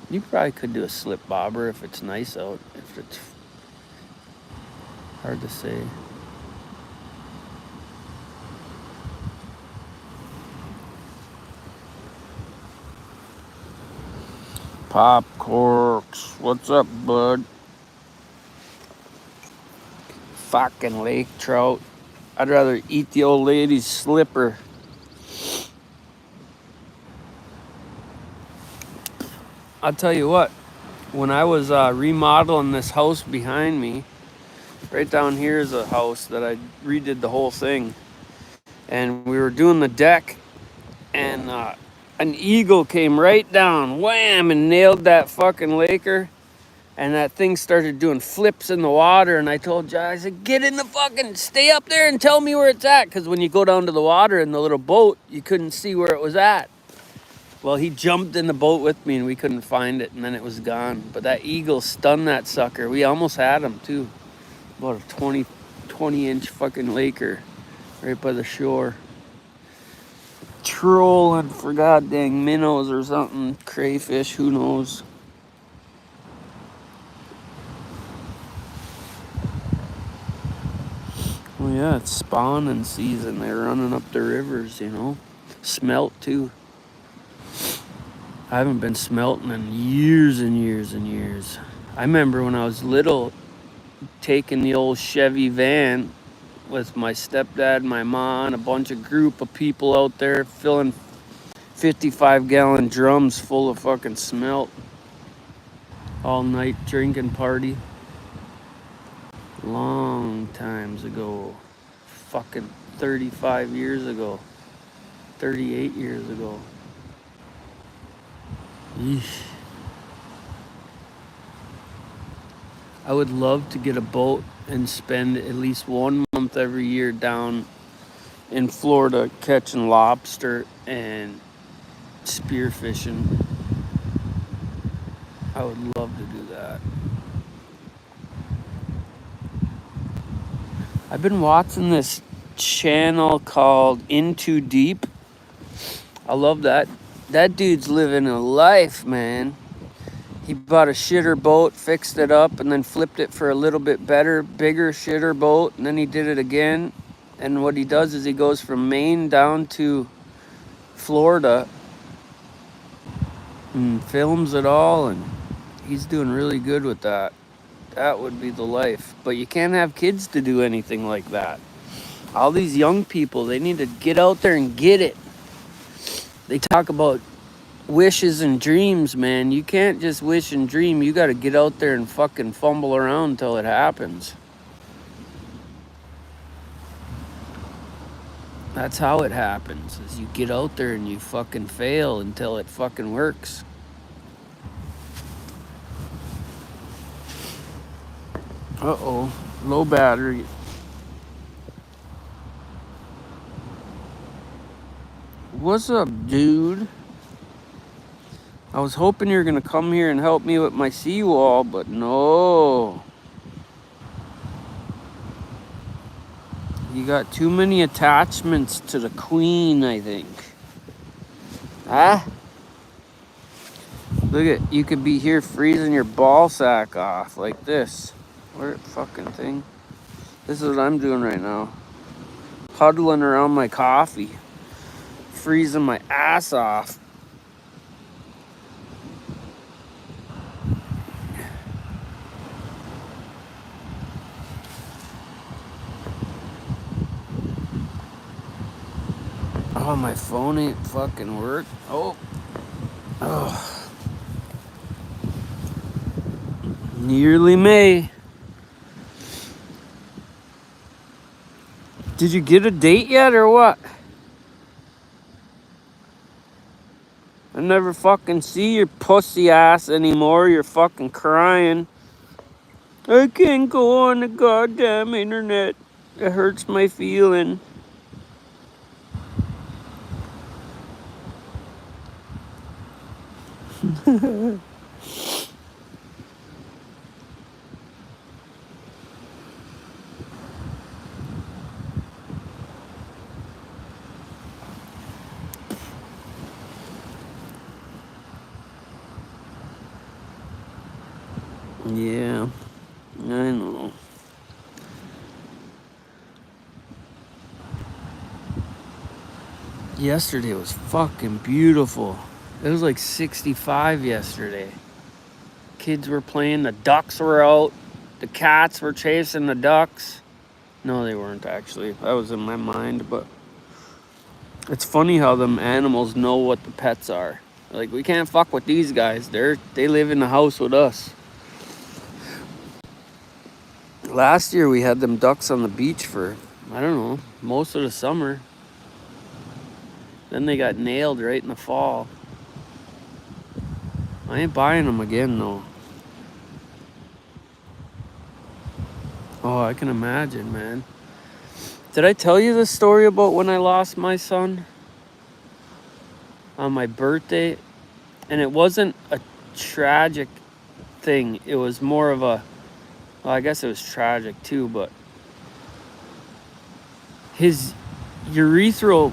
you probably could do a slip bobber if it's nice out. If it's hard to say. Pop corks, what's up, bud? Fucking lake trout. I'd rather eat the old lady's slipper. I'll tell you what, when I was remodeling this house behind me, right down here is a house that I redid the whole thing. And we were doing the deck, and an eagle came right down, wham, and nailed that fucking laker. And that thing started doing flips in the water. And I told Jai, I said, get in the fucking, stay up there and tell me where it's at. Because when you go down to the water in the little boat, you couldn't see where it was at. Well, he jumped in the boat with me and we couldn't find it. And then it was gone. But that eagle stunned that sucker. We almost had him too. About a 20-inch fucking laker right by the shore. Trolling for goddamn minnows or something. Crayfish, who knows. Well, yeah, it's spawning season. They're running up the rivers, you know. Smelt, too. I haven't been smelting in years and years and years. I remember when I was little, taking the old Chevy van with my stepdad, my mom, a bunch of group of people out there filling 55-gallon drums full of fucking smelt. All night drinking party. Long times ago, fucking 35 years ago, 38 years ago. Yeesh. I would love to get a boat and spend at least 1 month every year down in Florida catching lobster and spearfishing. I would love to do that. I've been watching this channel called Into Deep. I love that. That dude's living a life, man. He bought a shitter boat, fixed it up, and then flipped it for a little bit better, bigger shitter boat, and then he did it again. And what he does is he goes from Maine down to Florida and films it all, and he's doing really good with that. That would be the life. But you can't have kids to do anything like that. All these young people, they need to get out there and get it. They talk about wishes and dreams, man. You can't just wish and dream. You got to get out there and fucking fumble around until it happens. That's how it happens, is you get out there and you fucking fail until it fucking works. Uh-oh, low battery. What's up, dude? I was hoping you were gonna come here and help me with my seawall, but no. You got too many attachments to the queen, I think. Huh? Look at, you could be here freezing your ball sack off like this. Where fucking thing? This is what I'm doing right now. Huddling around my coffee. Freezing my ass off. Oh, my phone ain't fucking work. Oh. Nearly May. Did you get a date yet or what? I never fucking see your pussy ass anymore. You're fucking crying. I can't go on the goddamn internet. It hurts my feeling. Yeah, I know. Yesterday was fucking beautiful. It was like 65 yesterday. Kids were playing, the ducks were out, the cats were chasing the ducks. No, they weren't actually. That was in my mind, but it's funny how them animals know what the pets are. Like, we can't fuck with these guys. They live in the house with us. Last year we had them ducks on the beach for, I don't know, most of the summer. Then they got nailed right in the fall. I ain't buying them again though. Oh, I can imagine, man. Did I tell you the story about when I lost my son? On my birthday? And it wasn't a tragic thing. It was more of a, well, I guess it was tragic too, but his urethral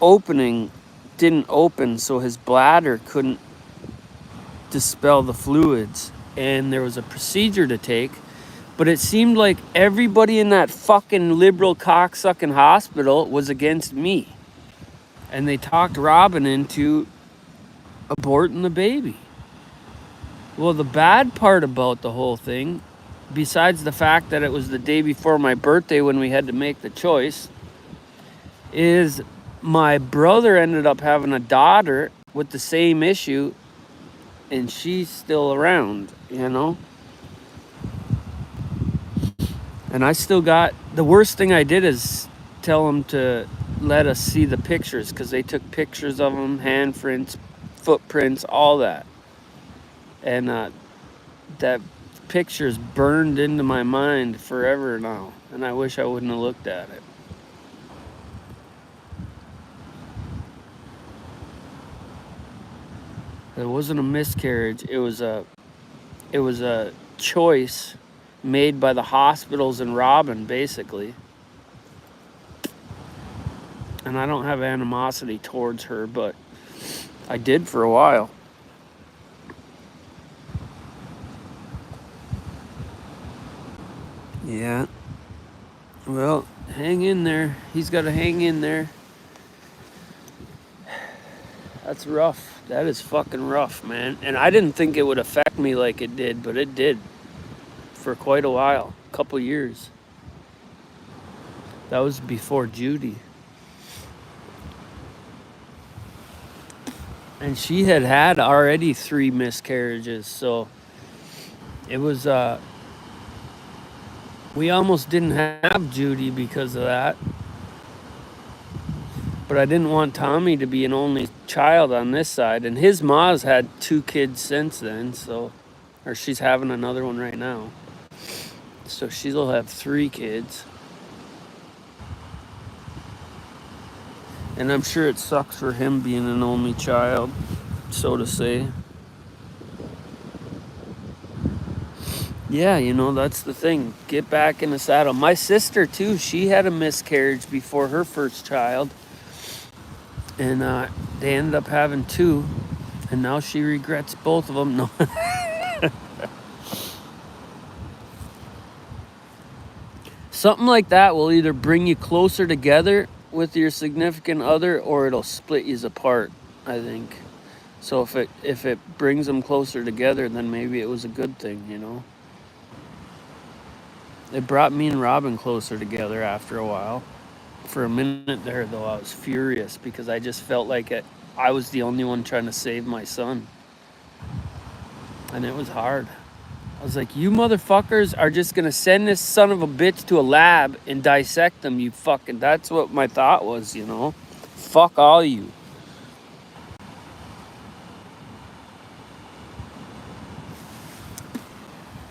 opening didn't open, so his bladder couldn't dispel the fluids, and there was a procedure to take, but it seemed like everybody in that fucking liberal cocksucking hospital was against me, and they talked Robin into aborting the baby. Well, the bad part about the whole thing, besides the fact that it was the day before my birthday when we had to make the choice, is my brother ended up having a daughter with the same issue, and she's still around, you know? And I still got, the worst thing I did is tell them to let us see the pictures, because they took pictures of them, handprints, footprints, all that. And that picture's burned into my mind forever now, and I wish I wouldn't have looked at it. It wasn't a miscarriage. It was a choice made by the hospitals and Robin, basically. And I don't have animosity towards her, but I did for a while. Yeah. Well, hang in there. He's got to hang in there. That's rough. That is fucking rough, man. And I didn't think it would affect me like it did, but it did. For quite a while. A couple years. That was before Judy. And she had already 3 miscarriages, so it was, we almost didn't have Judy because of that. But I didn't want Tommy to be an only child on this side. And his ma's had 2 kids since then, so, or she's having another one right now. So she'll have 3 kids. And I'm sure it sucks for him being an only child, so to say. Yeah, you know, that's the thing. Get back in the saddle. My sister, too, she had a miscarriage before her first child. And they ended up having 2. And now she regrets both of them. No. Something like that will either bring you closer together with your significant other, or it'll split you apart, I think. So if it brings them closer together, then maybe it was a good thing, you know. It brought me and Robin closer together after a while. For a minute there, though, I was furious because I just felt like I was the only one trying to save my son. And it was hard. I was like, you motherfuckers are just going to send this son of a bitch to a lab and dissect them, you fucking... That's what my thought was, you know. Fuck all you.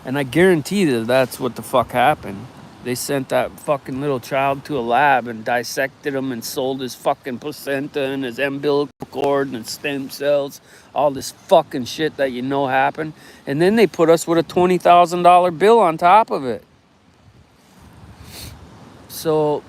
And I guarantee that that's what the fuck happened. They sent that fucking little child to a lab and dissected him and sold his fucking placenta and his umbilical cord and stem cells, all this fucking shit that you know happened. And then they put us with a $20,000 bill on top of it. So,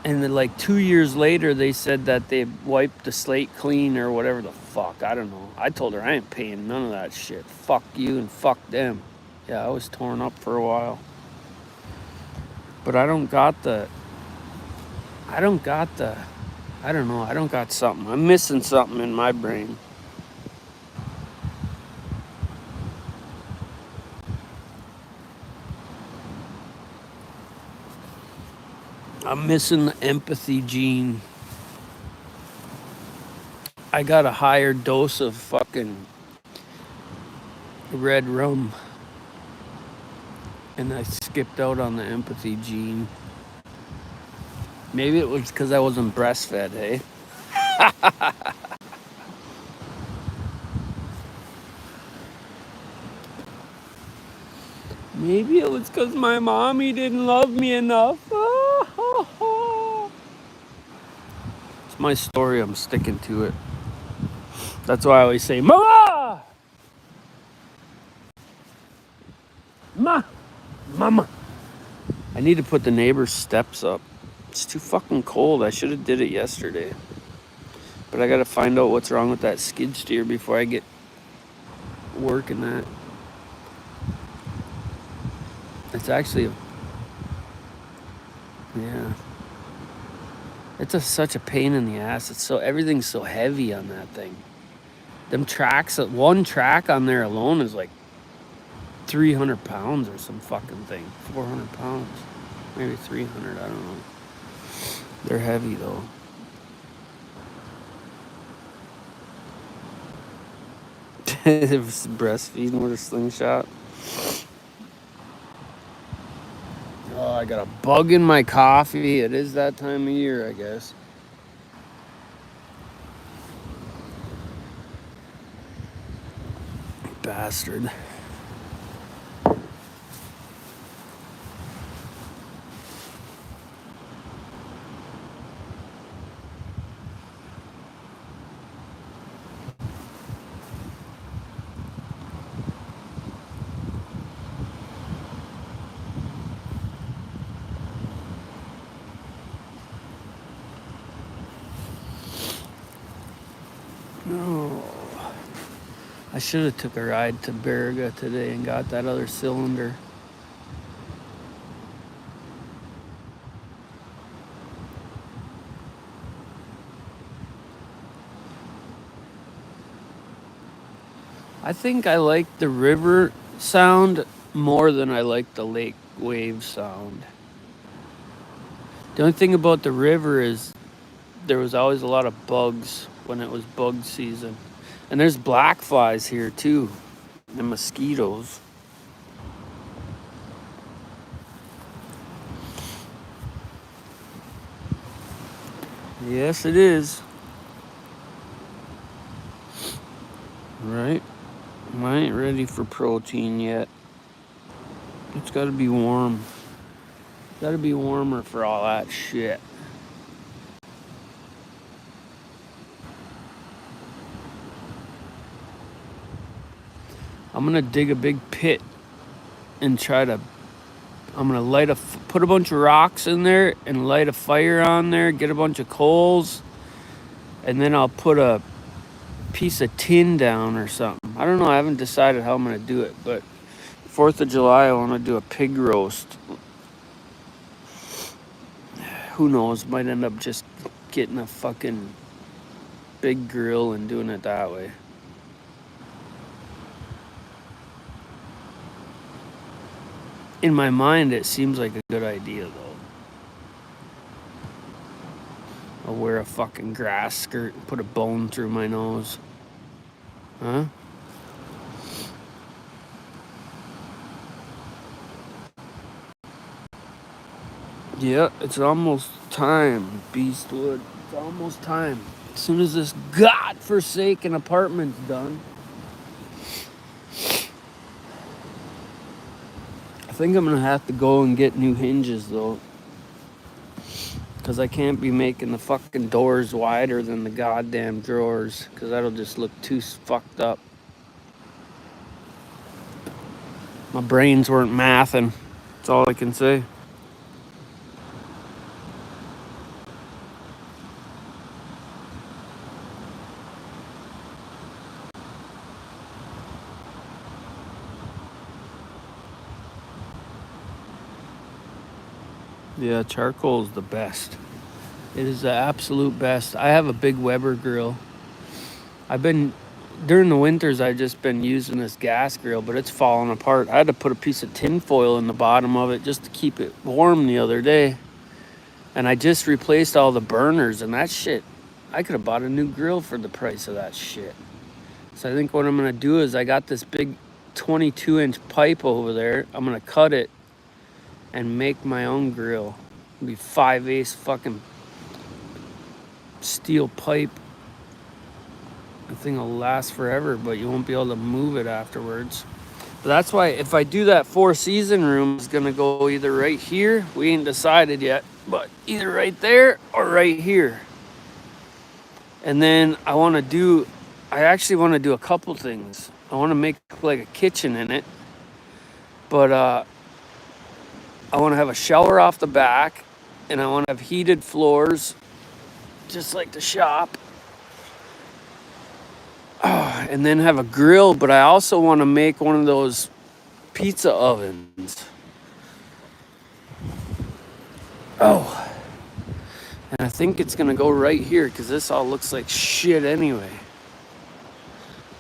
and then like 2 years later, they said that they wiped the slate clean or whatever the fuck. I don't know. I told her I ain't paying none of that shit. Fuck you and fuck them. Yeah, I was torn up for a while. But I don't got something. I'm missing something in my brain. I'm missing the empathy gene. I got a higher dose of fucking red rum. And I skipped out on the empathy gene. Maybe it was because I wasn't breastfed, hey? Maybe it was because my mommy didn't love me enough. It's my story, I'm sticking to it. That's why I always say, Mama! Mama! I need to put the neighbor's steps up. It's too fucking cold. I should have did it yesterday. But I gotta find out what's wrong with that skid steer before I get working that. It's actually, yeah. It's such a pain in the ass. It's so, everything's so heavy on that thing. Them tracks, one track on there alone is like 300 pounds or some fucking thing. 400 pounds. Maybe 300, I don't know. They're heavy though. Breastfeeding with a slingshot. Oh, I got a bug in my coffee. It is that time of year, I guess. Bastard. No. I should have took a ride to Baraga today and got that other cylinder. I think I like the river sound more than I like the lake wave sound. The only thing about the river is there was always a lot of bugs when it was bug season. And there's black flies here too, and mosquitoes. Yes, it is. Right? I ain't ready for protein yet. It's gotta be warm. Gotta be warmer for all that shit. I'm gonna dig a big pit and I'm gonna put a bunch of rocks in there and light a fire on there, get a bunch of coals, and then I'll put a piece of tin down or something. I don't know, I haven't decided how I'm gonna do it, but 4th of July I wanna do a pig roast. Who knows, might end up just getting a fucking big grill and doing it that way. In my mind, it seems like a good idea, though. I'll wear a fucking grass skirt and put a bone through my nose. Huh? Yeah, it's almost time, Beastwood. It's almost time. As soon as this godforsaken apartment's done. think I'm gonna have to go and get new hinges though. Because I can't be making the fucking doors wider than the goddamn drawers. Because that'll just look too fucked up. My brains weren't mathing. That's all I can say. Yeah, charcoal is the best. It is the absolute best. I have a big Weber grill. During the winters, I've just been using this gas grill, but it's falling apart. I had to put a piece of tin foil in the bottom of it just to keep it warm the other day. And I just replaced all the burners and that shit. I could have bought a new grill for the price of that shit. So I think what I'm gonna do is I got this big 22-inch pipe over there. I'm gonna cut it and make my own grill. It'll be 5/8 fucking steel pipe. The thing will last forever, but you won't be able to move it afterwards. But that's why if I do that 4-season room, it's gonna go either right here. We ain't decided yet, but either right there or right here. And then I actually want to do a couple things. I want to make like a kitchen in it, but I want to have a shower off the back, and I want to have heated floors, just like the shop. And then have a grill, but I also want to make one of those pizza ovens. Oh. And I think it's going to go right here because this all looks like shit anyway.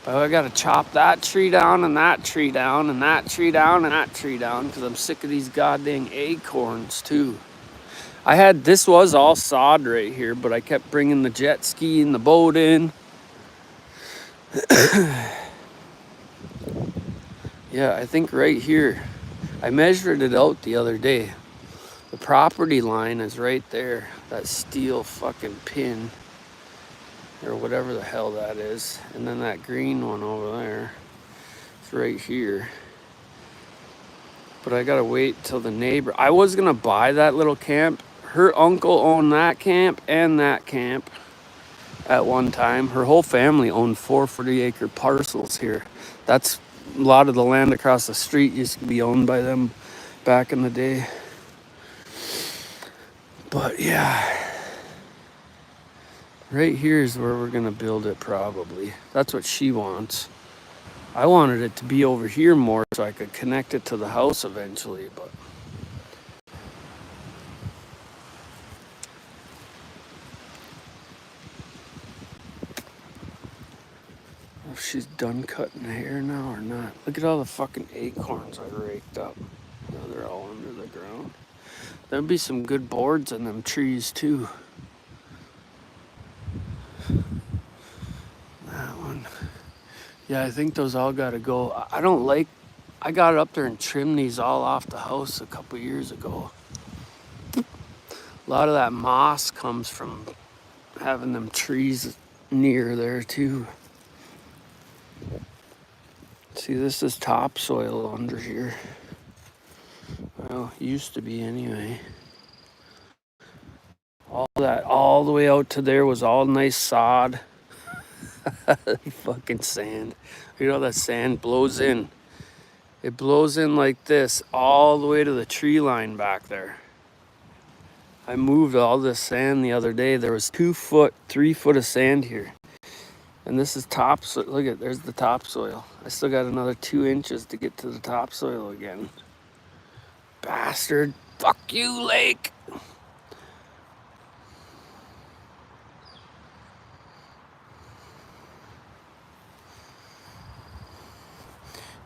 But I got to chop that tree down and that tree down and that tree down and that tree down because I'm sick of these goddamn acorns too. This was all sod right here, but I kept bringing the jet ski and the boat in. Yeah, I think right here. I measured it out the other day. The property line is right there. That steel fucking pin. Or whatever the hell that is. And then that green one over there. It's right here. But I gotta wait till the neighbor. I was gonna buy that little camp. Her uncle owned that camp and that camp at one time. Her whole family owned 4 40-acre parcels here. That's a lot of the land across the street used to be owned by them back in the day. But yeah, right here is where we're gonna build it probably. That's what she wants. I wanted it to be over here more so I could connect it to the house eventually, but if she's done cutting hair now or not. Look at all the fucking acorns I raked up. Now they're all under the ground. There'll be some good boards in them trees too. That one. Yeah, I think those all gotta go. I got up there and trimmed these all off the house a couple years ago. A lot of that moss comes from having them trees near there too. See, this is topsoil under here. Well, used to be anyway. All the way out to there was all nice sod. Fucking sand. You know that sand blows in. It blows in like this all the way to the tree line back there. I moved all this sand the other day. There was 2 foot, 3 foot of sand here. And this is topsoil. Look at, there's the topsoil. I still got another 2 inches to get to the topsoil again. Bastard. Fuck you, lake.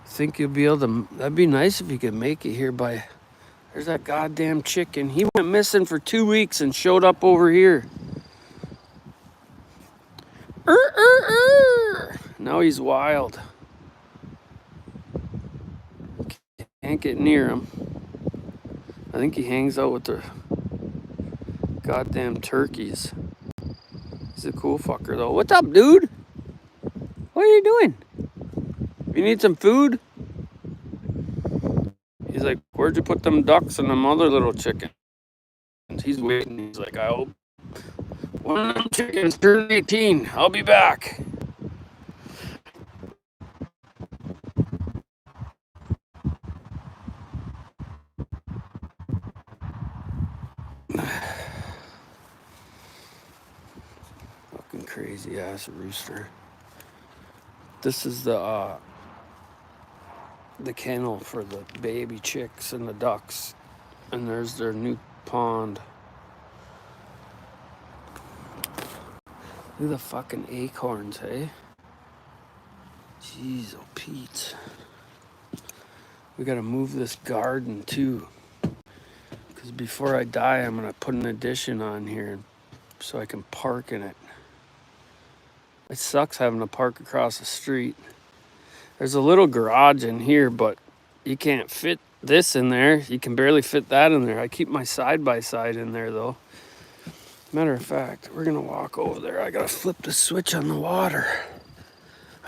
Think you'll be able to, that'd be nice if you could make it here by, there's that goddamn chicken. He went missing for 2 weeks and showed up over here. Now he's wild. Can't get near him. I think he hangs out with the goddamn turkeys. He's a cool fucker though. What's up, dude? What are you doing? You need some food? He's like Where'd you put them ducks and them other little chickens? He's waiting. He's like, I hope one of them chickens turned 18. I'll be back. Fucking crazy ass rooster. This is the kennel for the baby chicks and the ducks. And there's their new pond. Look at the fucking acorns, hey? Jeez, oh Pete. We gotta move this garden too. Because before I die, I'm gonna put an addition on here so I can park in it. It sucks having to park across the street. There's a little garage in here, but you can't fit this in there. You can barely fit that in there. I keep my side-by-side in there though. Matter of fact, we're gonna walk over there. I gotta flip the switch on the water.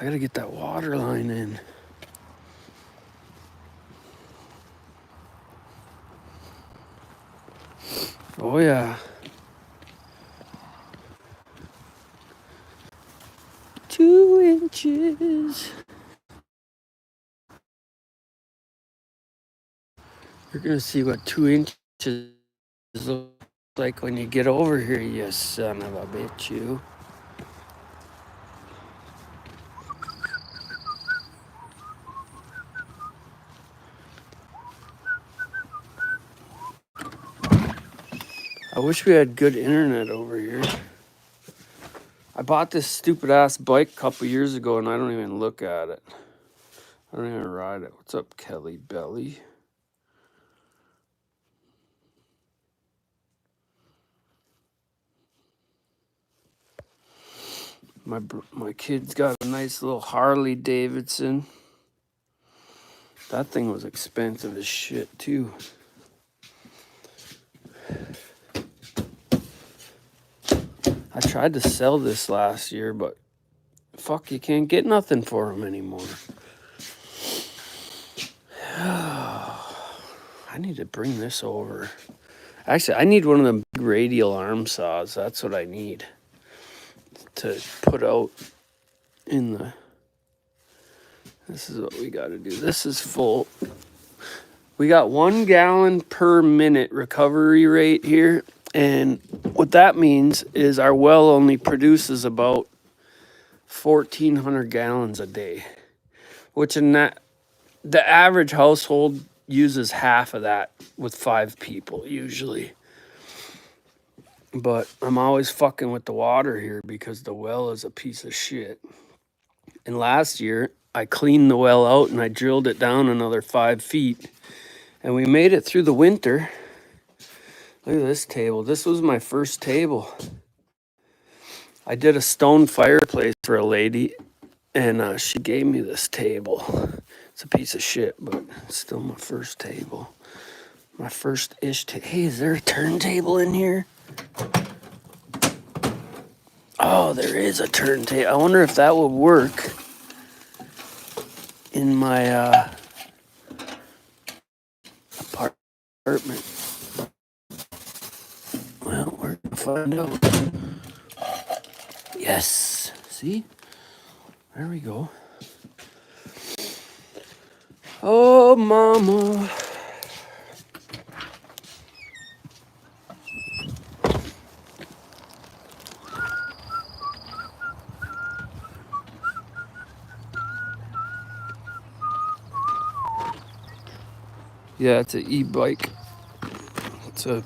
I gotta get that water line in. Oh yeah. Two inches. You're gonna see what 2 inches look like when you get over here, you son of a bitch, you. I wish we had good internet over here. I bought this stupid ass bike a couple years ago and I don't even look at it. I don't even ride it. What's up, Kelly Belly? My kid's got a nice little Harley Davidson. That thing was expensive as shit too. I tried to sell this last year, but fuck, you can't get nothing for them anymore. I need to bring this over. Actually, I need one of them big radial arm saws. That's what I need to put out in the... This is what we got to do. This is full. We got 1 gallon per minute recovery rate here. And what that means is our well only produces about 1,400 gallons a day, which in that, the average household uses half of that with 5 people usually. But I'm always fucking with the water here because the well is a piece of shit. And last year I cleaned the well out and I drilled it down another 5 feet and we made it through the winter. Look at this table. This was my first table. I did a stone fireplace for a lady and she gave me this table. It's a piece of shit, but it's still my first table. My first-ish Hey, is there a turntable in here? Oh, there is a turntable. I wonder if that would work in my apartment. Well, we're gonna find out. Yes. See? There we go. Oh, mama. Yeah, it's an e-bike. It's a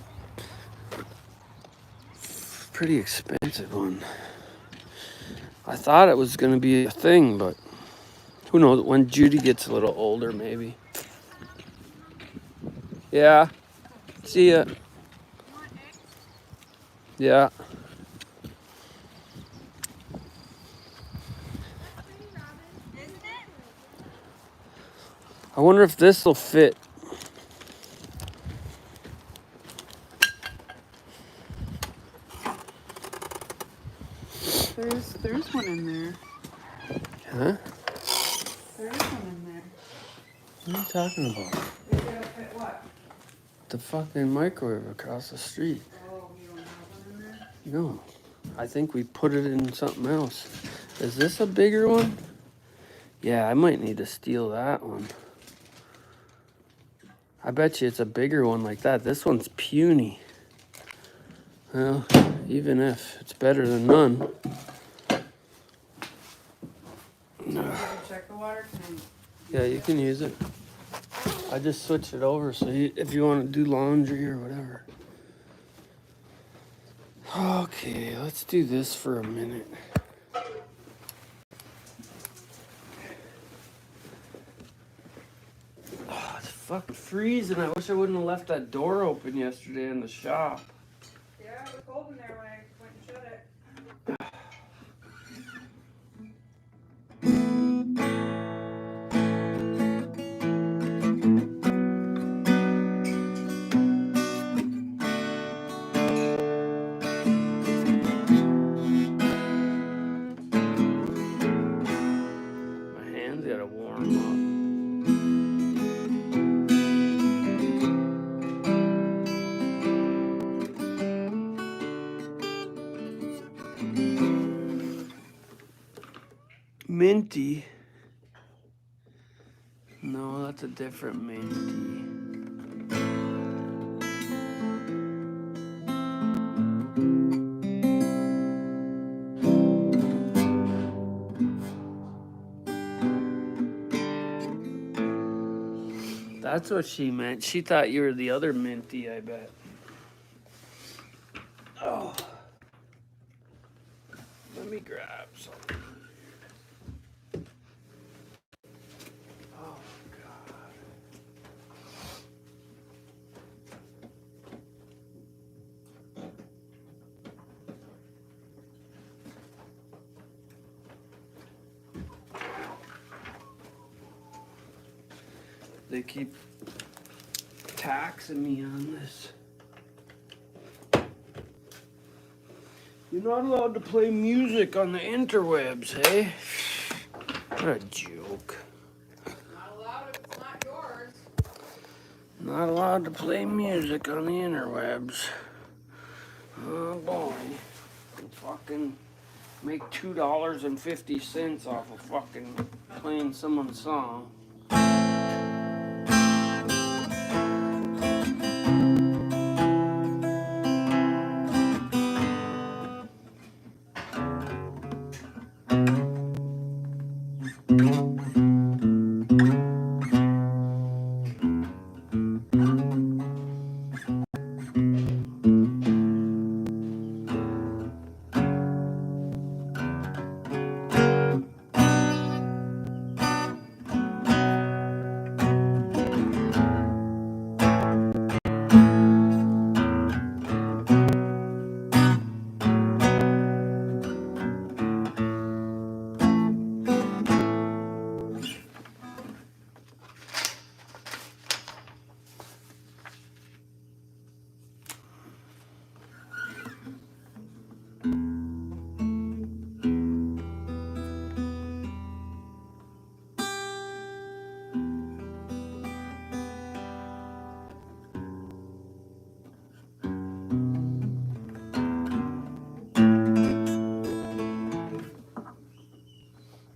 pretty expensive one. I thought it was going to be a thing, but who knows? When Judy gets a little older, maybe. Yeah. See ya. Yeah. I wonder if this will fit. There's one in there. Huh? There is one in there. What are you talking about? Is it gonna fit what? the fucking microwave across the street. Oh, you don't have one in there? No, I think we put it in something else. Is this a bigger one? Yeah, I might need to steal that one. I bet you it's a bigger one like that. This one's puny. Well, even if it's better than none. Did you check the water? Can Yeah, you can use it. I just switched it over so if you want to do laundry or whatever. Okay, let's do this for a minute. Oh, it's fucking freezing. I wish I wouldn't have left that door open yesterday in the shop. Yeah, it was cold in there when I went and shut it. My hands gotta warm up. Minty. No, that's a different minty. That's what she meant. She thought you were the other minty, I bet. Oh. Let me grab something. Oh, God. They keep taxing me on this. You're not allowed to play music on the interwebs, hey? What a joke. Not allowed if it's not yours. Not allowed to play music on the interwebs. Oh boy. Can fucking make $2.50 off of fucking playing someone's song.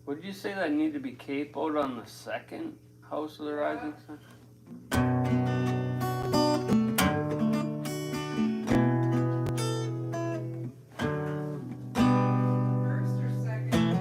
Would you say that need to be capoed on the second House of the Rising Sun? First or second?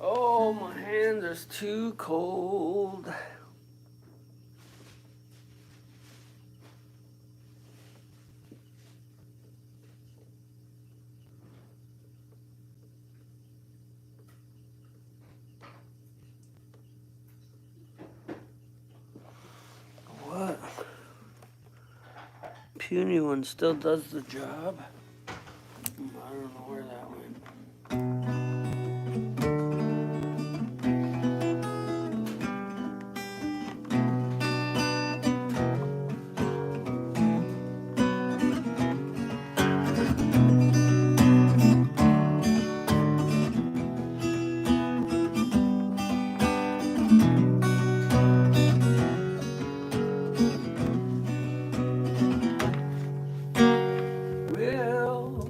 Oh, my hands are too cold. puny one still does the job. I don't know where that went. Well,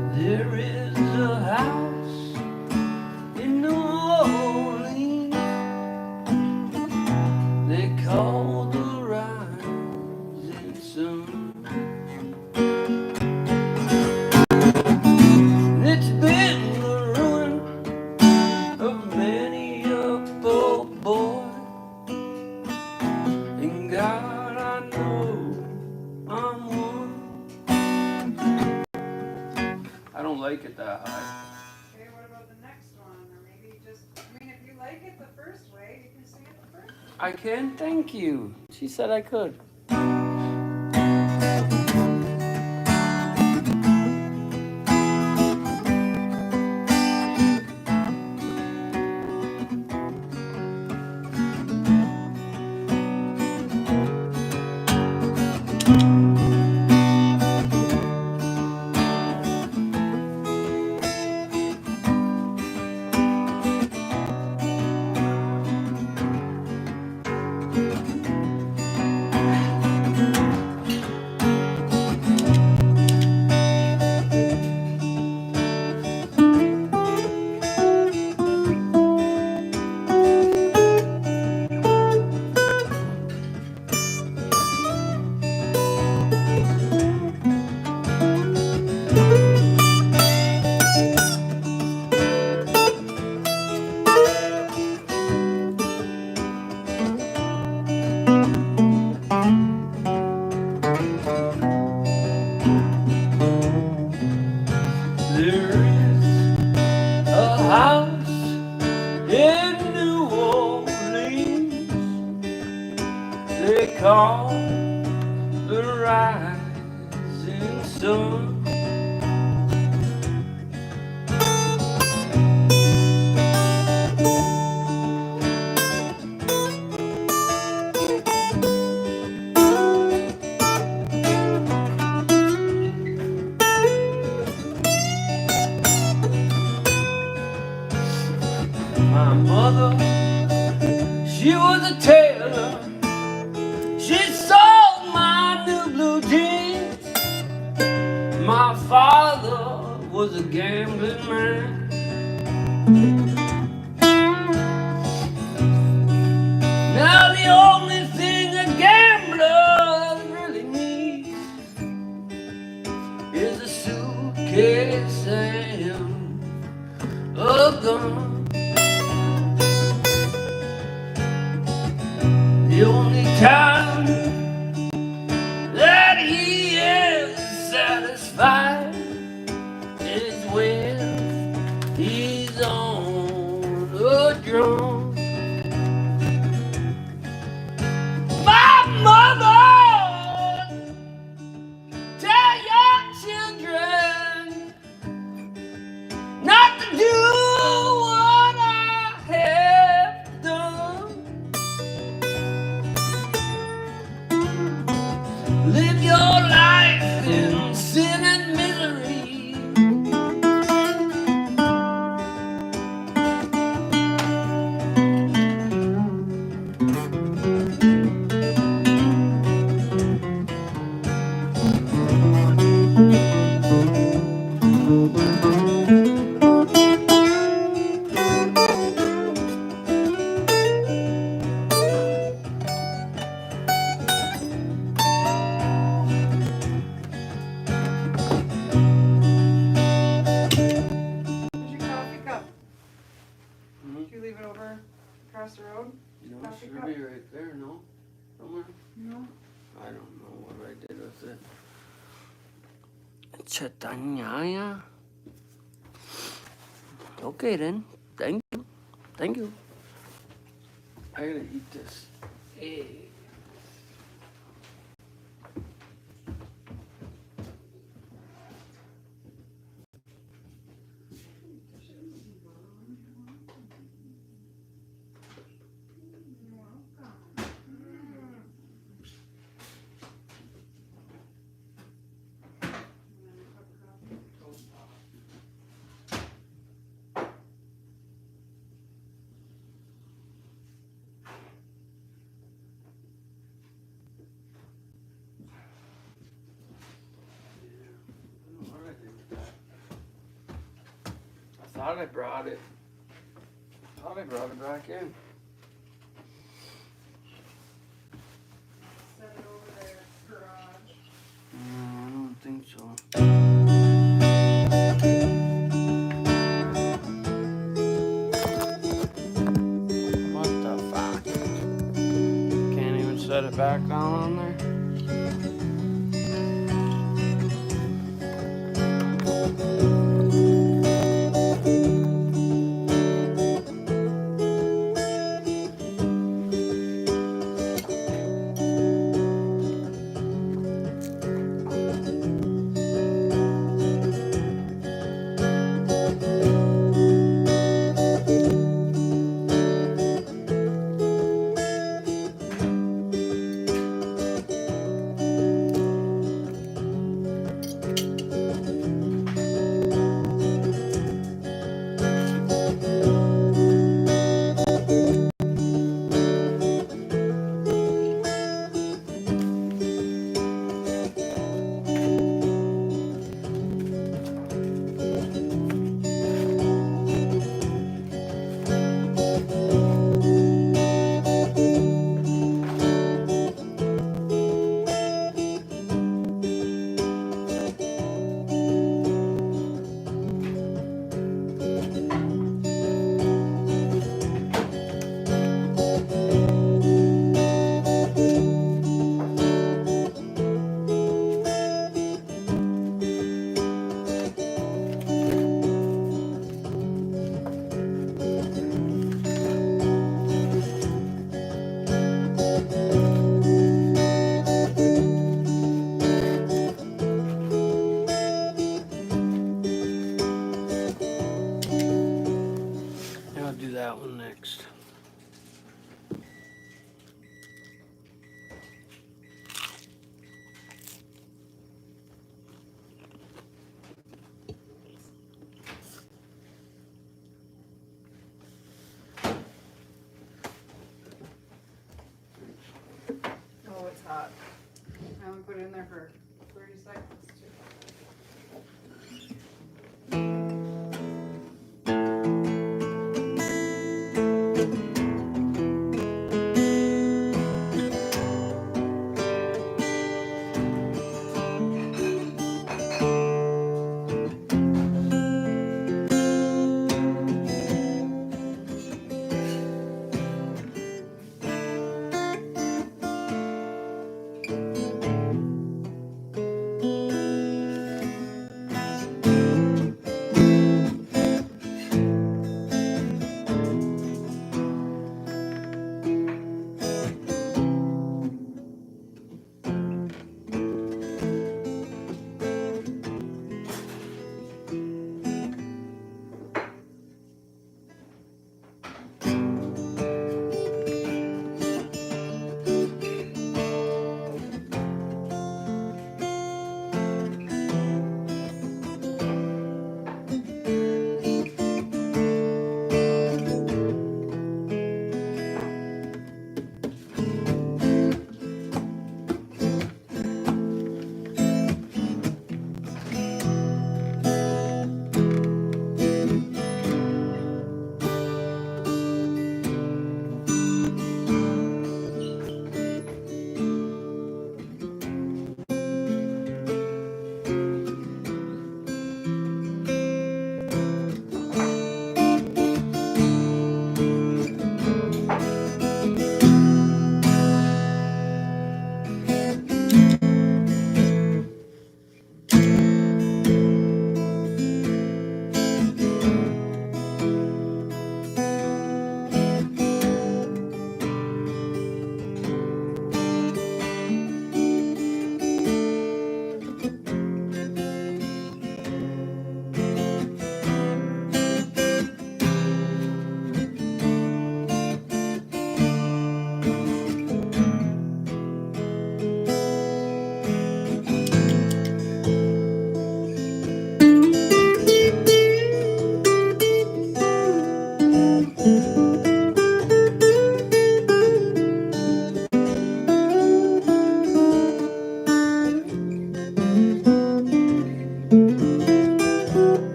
there is a house in New Orleans they call the Rising Sun. It's been the ruin of many a poor boy, and God, I know I'm one. I don't like it that high. Okay, what about the next one? Or maybe just, I mean, if you like it the first way, you can sing it the first way. I can, thank you. She said I could. There is a house in New Orleans they call the Rising Sun. My mother, she was a tailor. She sold my new blue jeans. My father was a gambling man. Now the only thing a gambler really needs is a suitcase and a gun. The only time that he is satisfied is when he's on a drum. My mother, tell your children not to do what I have done. Live your life in sin and misery. Where's your coffee cup? Did you leave it over across the road? You know, it Coffee should cup? be right there, no? Somewhere? No. I don't know what I did with it. Chetanyaya. Okay then. Thank you. Thank you. I gotta eat this egg. thought I brought it. Thought I brought it back in. Set it over there, garage. No, I don't think so. What the fuck? Can't even set it back down on there? Yeah, I'll do that one next. Oh, it's hot. I only put it in there for 30 seconds too.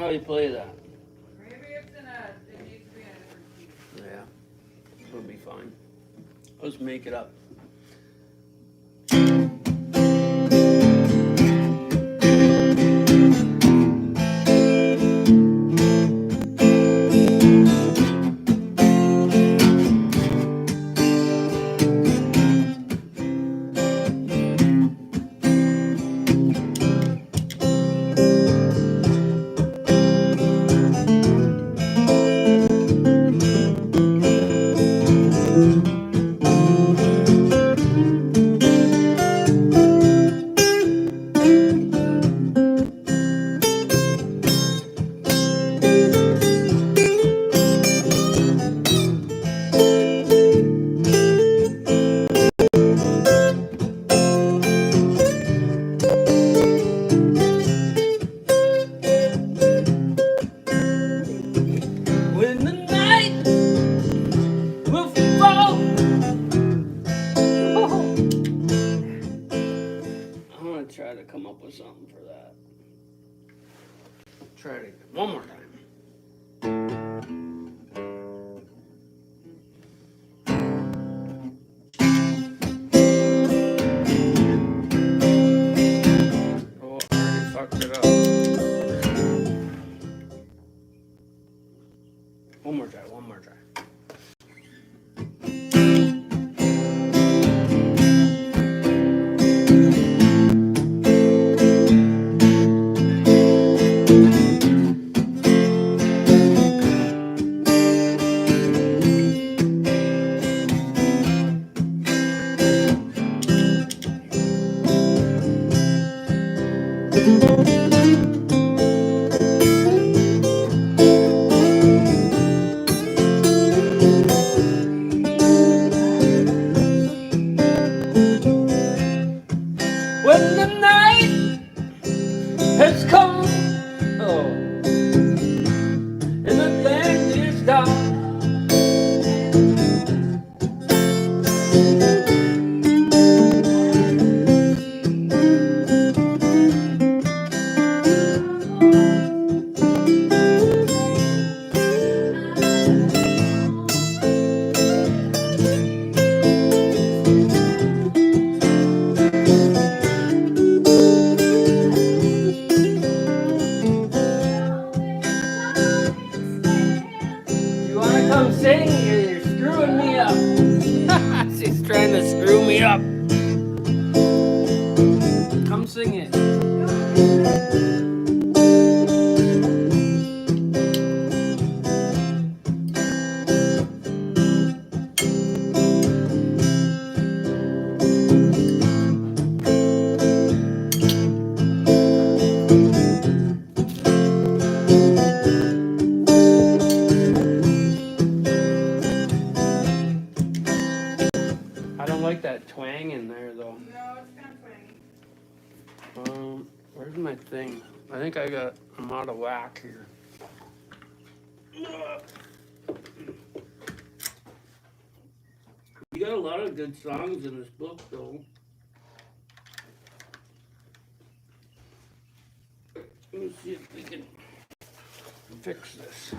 how you play that. Maybe it's it needs to be in a different key. Yeah, it'll be fine. Let's make it up. When the night will fall. I'm gonna try to come up with something for that. Try it again. One more time. Oh, I already fucked it up. One more try, one more try. When the night has come, oh, and the land is dark, you wanna come sing? You're screwing me up. She's trying to screw me up. Come sing it. I don't like that twang in there though. No, it's kind of funny. Where's my thing? I think I'm out of whack here. You got a lot of good songs in this book though. Let me see if we can fix this.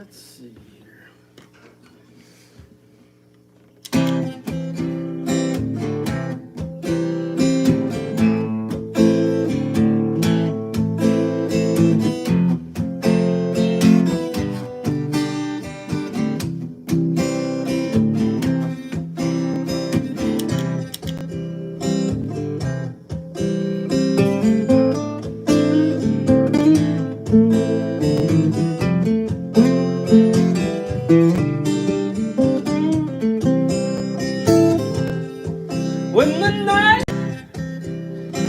Let's see here. When the night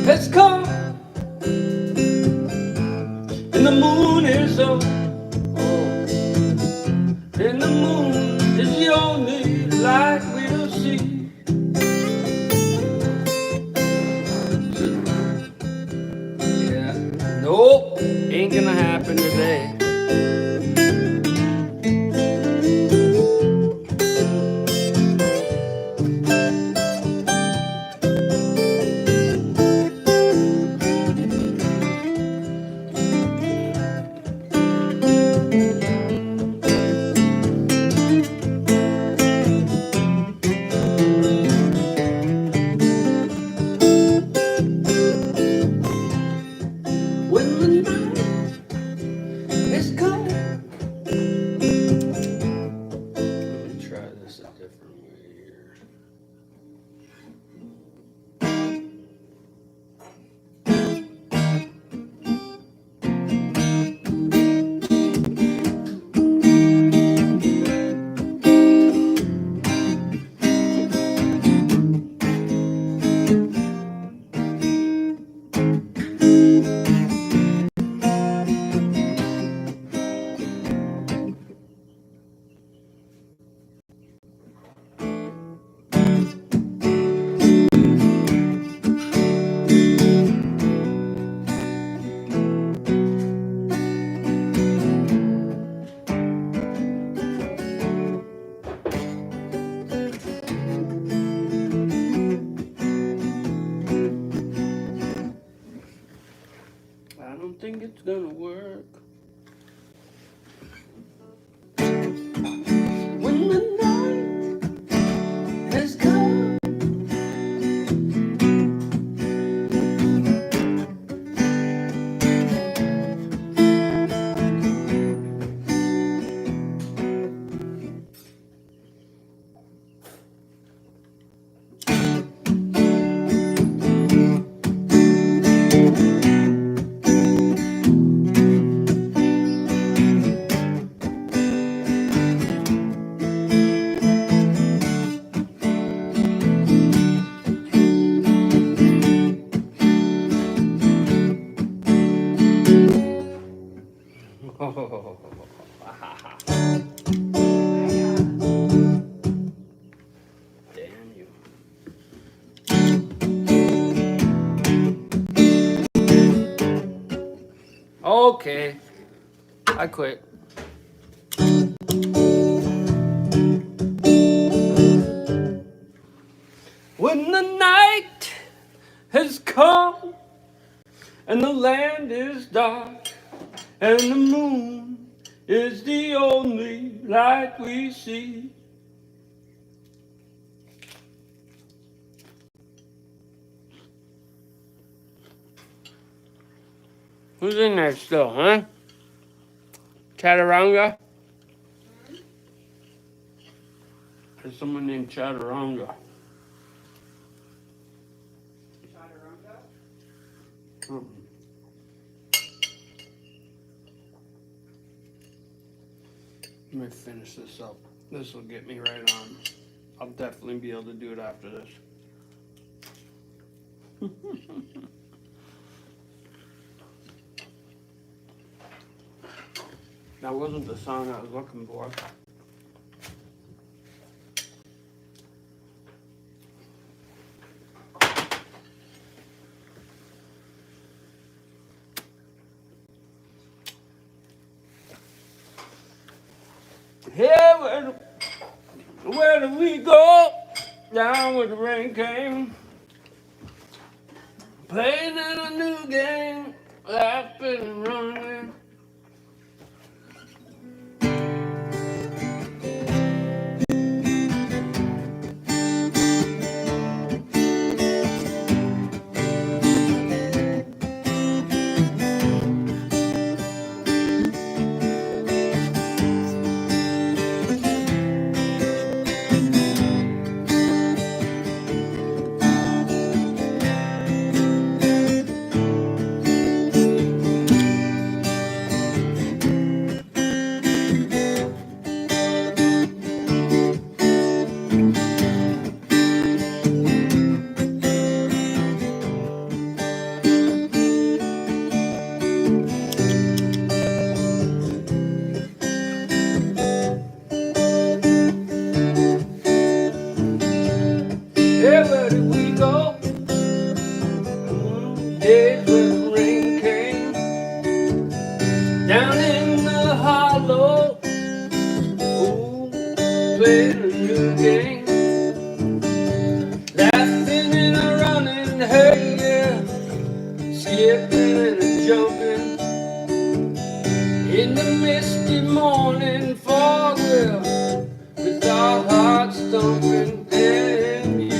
has come and the moon is up, and the moon is the only light we'll see. Yeah, nope, ain't gonna happen today. When the night is come. Let me try this a different way here. I don't think it's gonna work. When the night has come, damn you. Okay, I quit. When the night has come and the land is dark and the moon is the only light we see. Who's in there still, huh? Chaturanga? There's someone named Chaturanga. Chaturanga. Let me finish this up. This will get me right on. I'll definitely be able to do it after this. That wasn't the song I was looking for. Here, where do we go? Down where the rain came. Playing in a new game. Laughing and running. jumping in the misty morning fog, well, with our hearts thumping and you.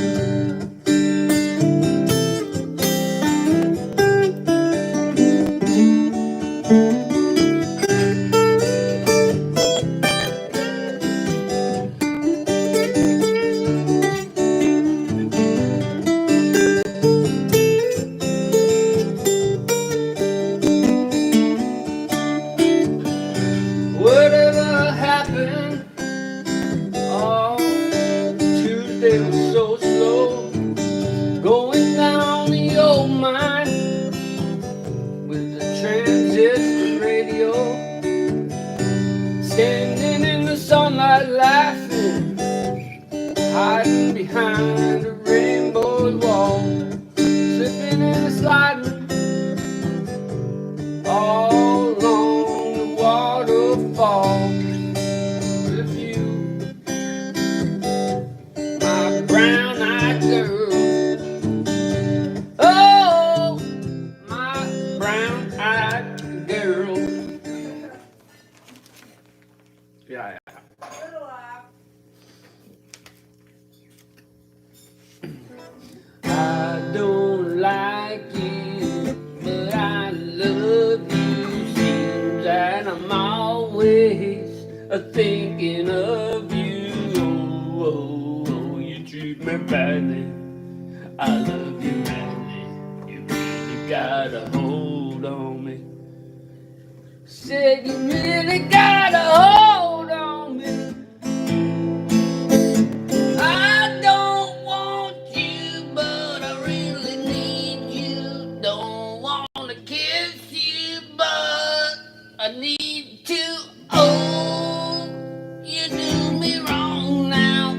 Whatever happened? Oh, Tuesday was so slow, going down the old mine with the transistor radio, standing in the sunlight laughing, hiding behind a rainbow wall, slipping and sliding all along the waterfall. With you, my brown-eyed girl. Oh, my brown-eyed girl. Yeah. Little laugh. I don't like you, but I love you. Seems that I'm always thinking of you. Oh, oh, oh, you treat me badly. I love you madly. You really got a hold on me. Said you really got a hold on me. I don't want you, but I really need you. Don't want to kiss you, but I need to. Oh, you do me wrong now.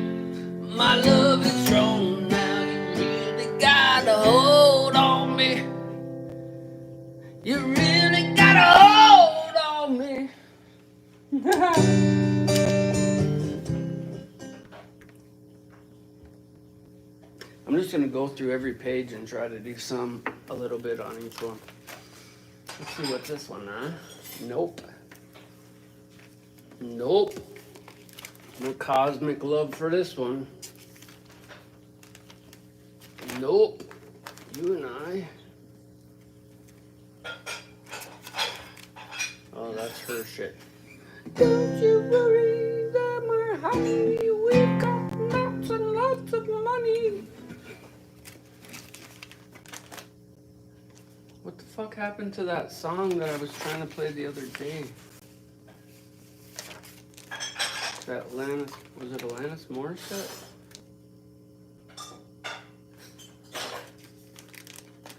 My love is strong now. You really got a hold on me. You really got a hold on me. I'm just gonna go through every page and try to do a little bit on each one. Let's see what's this one, huh? Nope. Nope. No cosmic love for this one. Nope. You and I. Oh, that's her shit. Don't you worry that my honey, we've got lots and lots of money. What the fuck happened to that song that I was trying to play the other day? That Alanis, was it Alanis Morissette?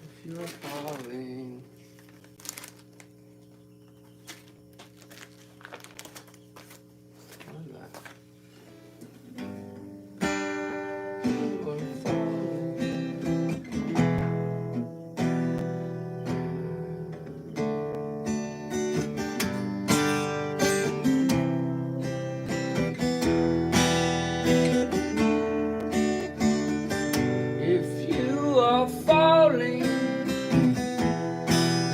If you're falling. What is that? You are falling. If you are falling,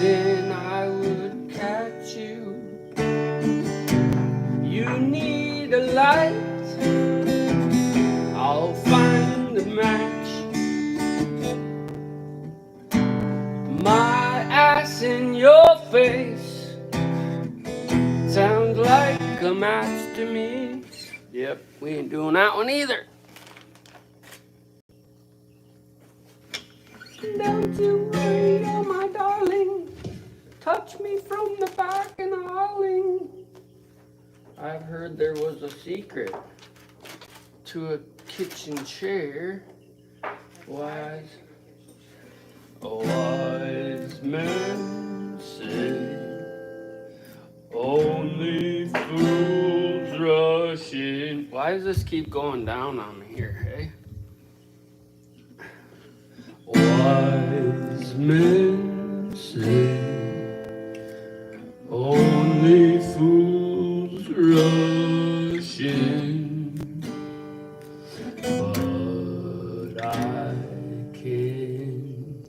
then I would catch you. You need a light, I'll find a match. My ass in your face sounds like a match to me. Yep, we ain't doing that one either. Don't you worry, oh my darling. Touch me from the back and hauling. I've heard there was a secret to a kitchen chair. Wise men say only fools rush in. Why does this keep going down on me here, hey? Wise men say only fools rush in, but I can't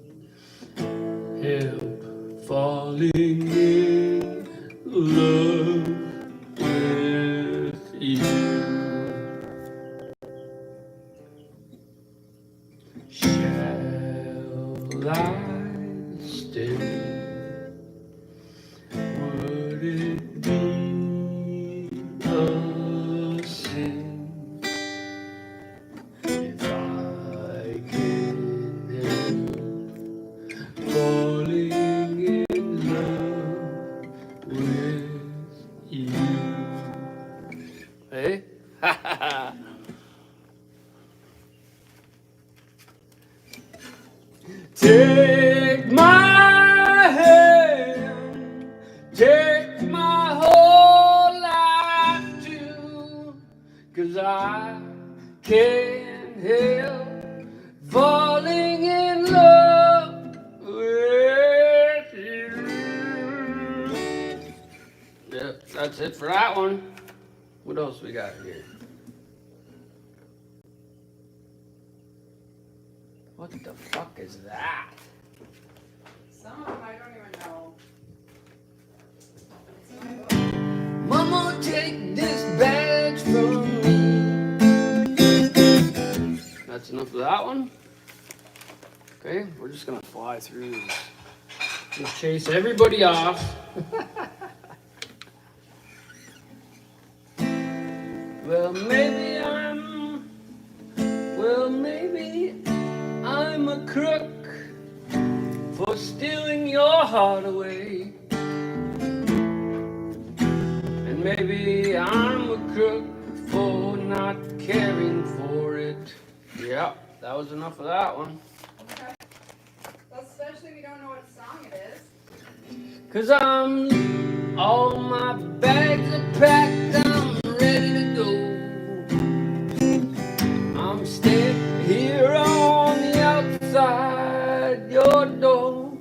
help falling. falling in love with you. Shall I stay? Would it be a sin if I can help falling in love with you? Hey? Take my hand, take my whole life too, 'cause I can't help falling in love with you. Yep, that's it for that one. What else we got here? What the fuck is that? Some of them I don't even know. It's in my book. Mama, take this badge from me. That's enough of that one. Okay, we're just gonna fly through these. Just chase everybody off. Well, maybe I'm a crook for stealing your heart away. And maybe I'm a crook for not caring for it. Yeah, that was enough of that one. Okay. Especially if you don't know what song it is. 'Cause all my bags are packed, I'm ready to go. I'm standing here on the outside your door.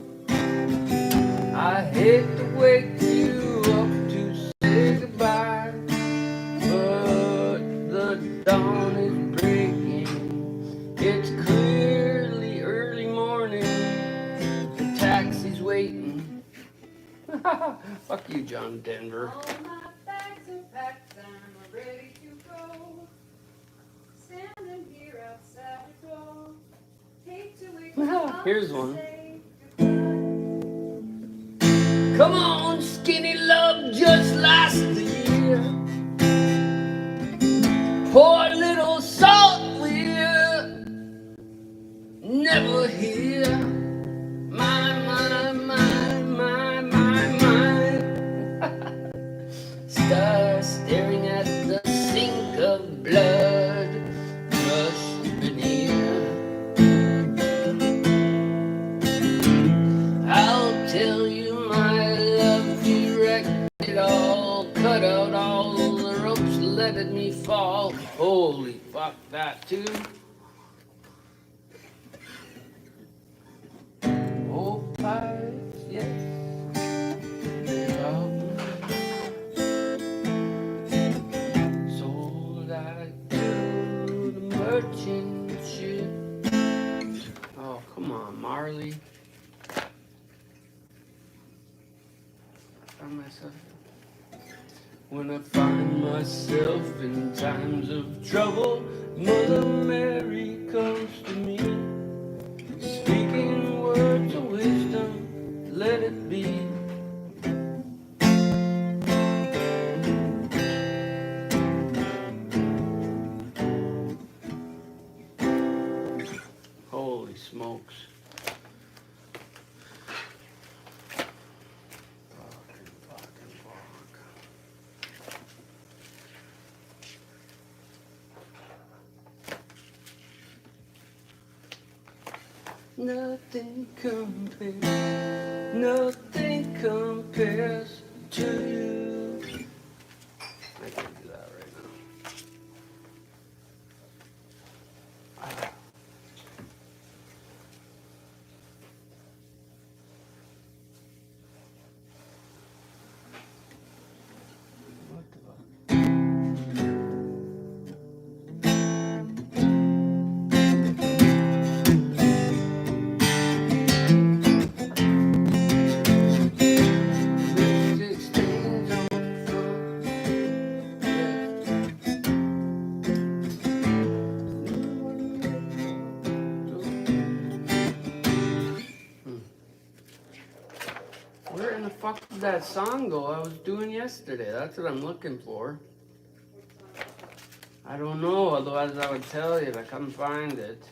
I hate to wake you up to say goodbye, but the dawn is breaking. It's clearly early morning. The taxi's waiting. Fuck you, John Denver. All my bags are packed, I'm ready to go. Standing here outside the door. Hate to wake you up Here's to one. say goodbye. Come on, skinny love, just last the year. Pour a little salt, we're never here. My. Star staring at the sink of blood just beneath. I'll tell you my love, you wrecked it all, cut out all the ropes, let me fall. Holy fuck, that too. Oh, pirates, yes. Sold out to the merchant ship. Oh, come on, Marley. When I find myself in times of trouble, Mother Mary comes to me, speaking words of wisdom, let it be. Holy smokes. Nothing compares to you. I can't do that right now. What the fuck? fuck did that song go I was doing yesterday? That's what I'm looking for. I don't know, otherwise I would tell you. I couldn't find it.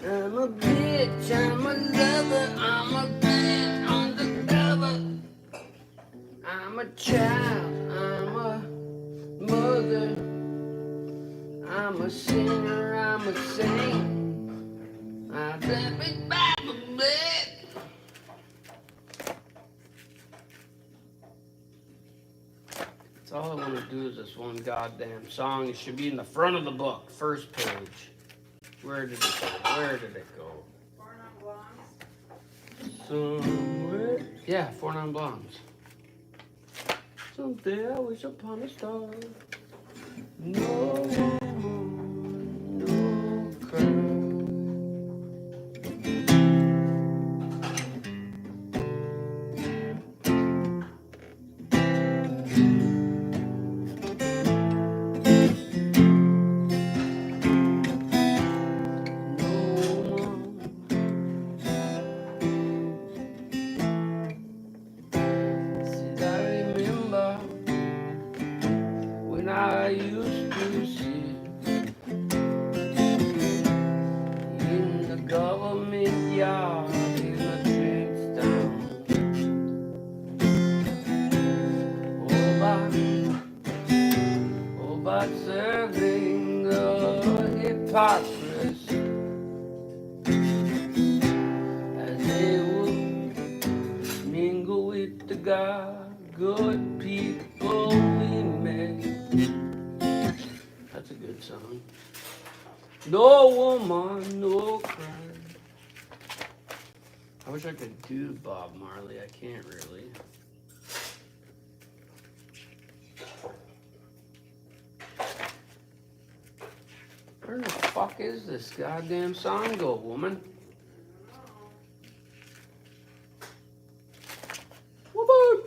I'm a bitch, I'm a lover, I'm a bitch undercover. I'm a child, I'm a mother. I'm a sinner, I'm a saint. I blame it by the blood. That's all I want to do is this one goddamn song. It should be in the front of the book, first page. Where did it go? Where did it go? Four non-blondes. Somewhere. Yeah, Four Non Blondes. Someday I wish upon a star. No woman, no cry. I used to sit in the government yard in a train town. Oh, by serving the hypocrisy as they would mingle with the good people we met. That's a good song. No woman, no cry. I wish I could do Bob Marley. I can't really. Where the fuck is this goddamn song go, woman? Woman!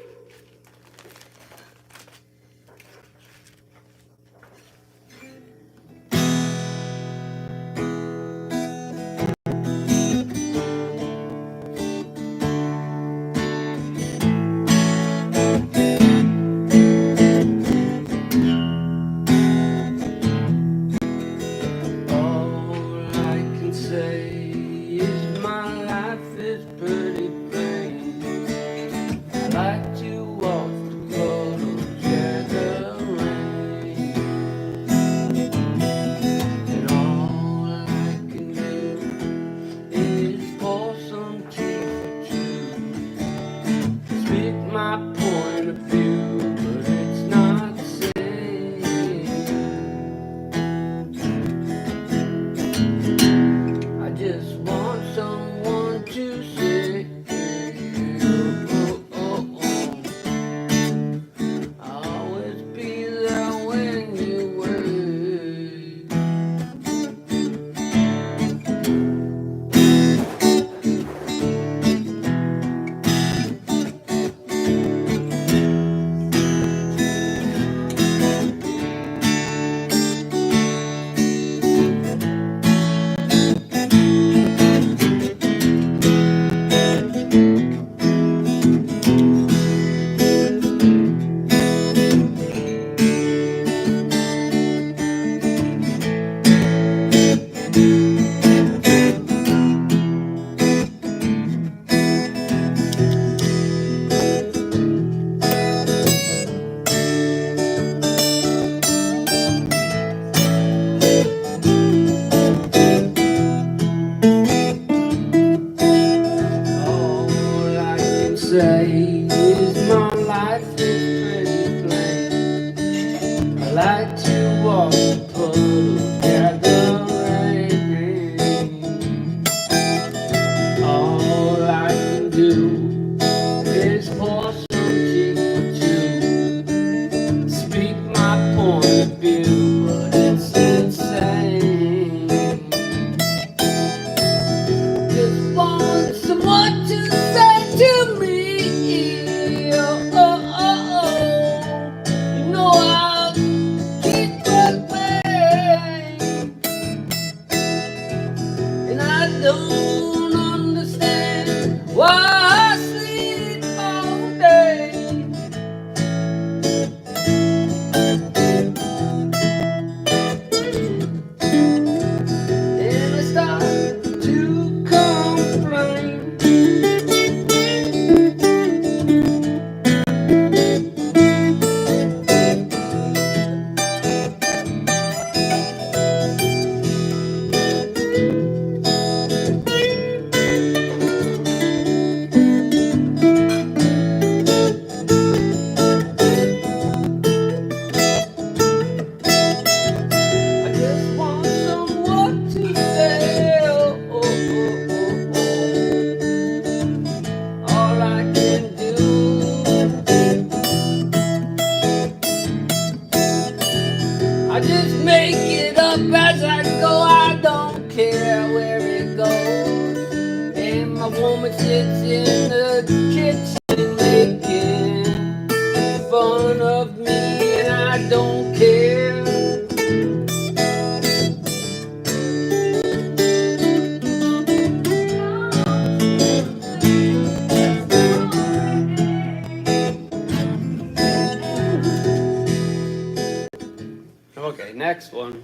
Okay, next one.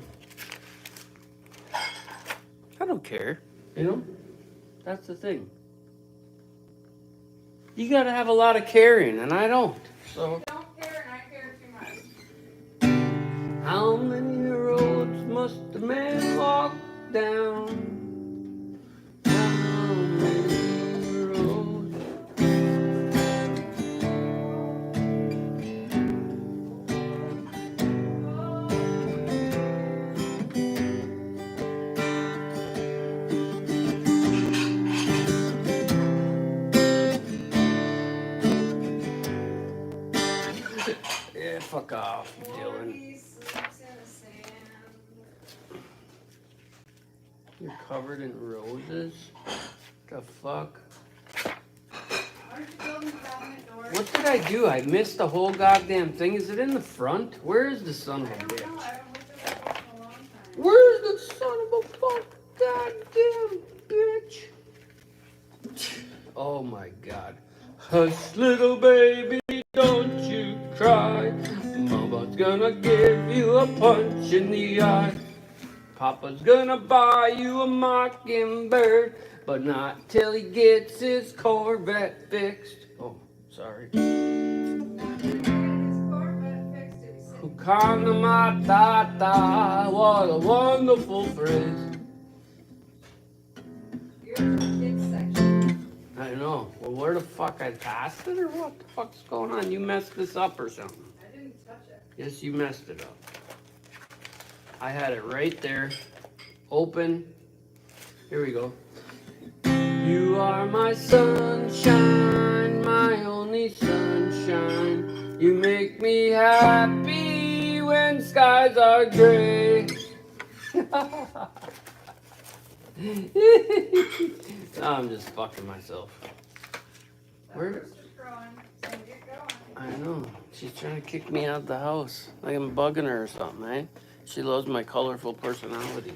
I don't care, you know? That's the thing. You gotta have a lot of caring, and I don't. So, Don't care and I care too much. how many roads must a man walk down? How many roads? Yeah, fuck off, Dylan. He sleeps in the sand. You're covered in roses? The fuck? Aren't you building the cabinet door? What did I do? I missed the whole goddamn thing. Is it in the front? Where is the son of I a don't know. bitch? I haven't looked at that in a long time. Where's the son of a fuck goddamn bitch? Oh my god. Hush, little baby, don't you cry. Mama's gonna give you a punch in the eye. Papa's gonna buy you a mockingbird, but not till he gets his Corvette fixed. Oh, sorry. His Corvette fixed it. He said, Hakuna Matata, what a wonderful phrase. "You're in the kids section." I know. Well, where the fuck? I passed it or what the fuck's going on? You messed this up or something? I didn't touch it. Yes, you messed it up. I had it right there. Open. Here we go. You are my sunshine, my only sunshine. You make me happy when skies are gray. I'm just fucking myself. That Where- rooster's crowing, saying, "Get going." I know. She's trying to kick me out of the house. Like I'm bugging her or something, eh? She loves my colorful personality.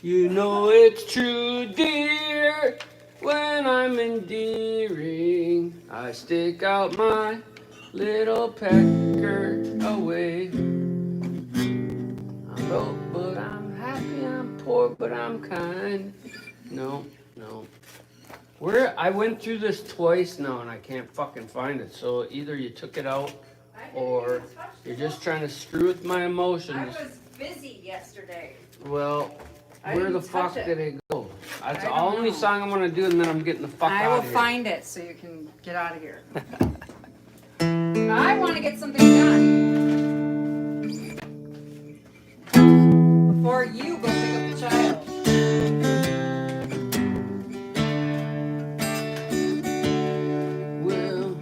You know it's true, dear. When I'm endearing, I stick out my little pecker away. I'm broke, but I'm happy. I'm poor, but I'm kind. No, no. I went through this twice now and I can't fucking find it. So either you took it out I didn't or even touch you're the just trying to screw with my I emotions. was busy yesterday. Well, I where the didn't fuck touch it. did it go? That's I the don't only know. song I'm gonna do and then I'm getting the fuck I out will of here. find it so you can get out of here. I want to get something done before you go pick up the child. Well,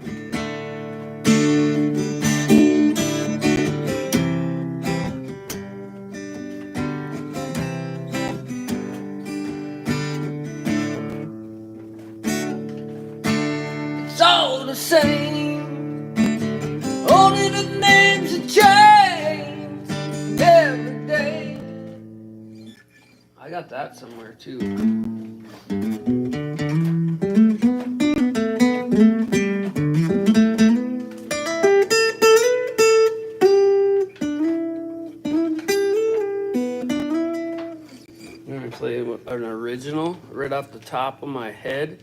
it's all the same. Only the names have changed every day. I got that somewhere too. I'm gonna play an original right off the top of my head.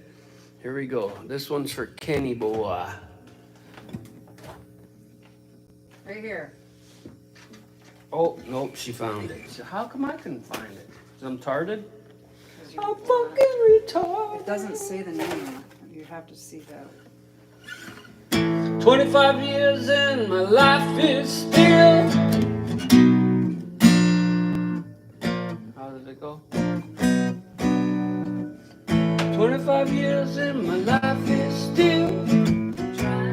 Here we go. This one's for Kenny Boy. Right here. Oh, nope, she found it. So how come I couldn't find it? 'Cause I'm tarded? 'Cause you- I'm fucking retarded. It doesn't say the name. You have to see that. 25 years and my life is still. How did it go? 25 years and my life is still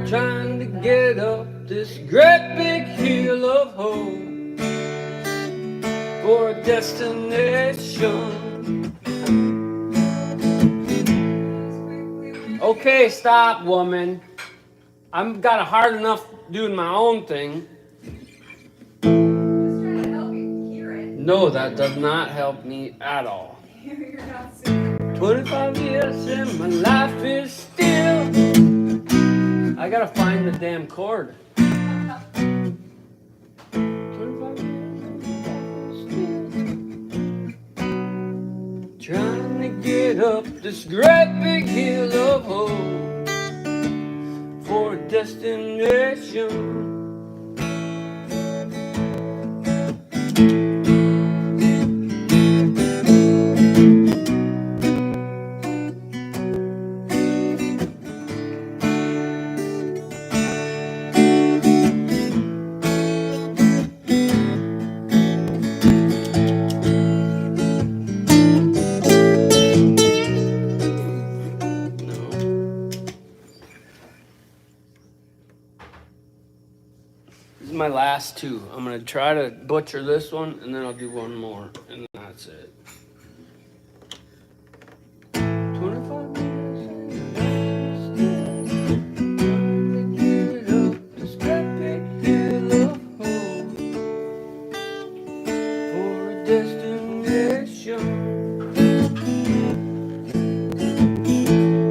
trying to get up this great big hill of hope for a destination. Okay, stop, woman. I've got it hard enough doing my own thing. Just trying to help you hear it. No, that does not help me at all. You're not singing. 25 years and my life is still. I gotta find the damn chord. get up this great big hill of hope for a destination. This is my last two. I'm gonna try to butcher this one, and then I'll do one more, and that's it. 25 minutes. Get up this great big hill of hope for a destination.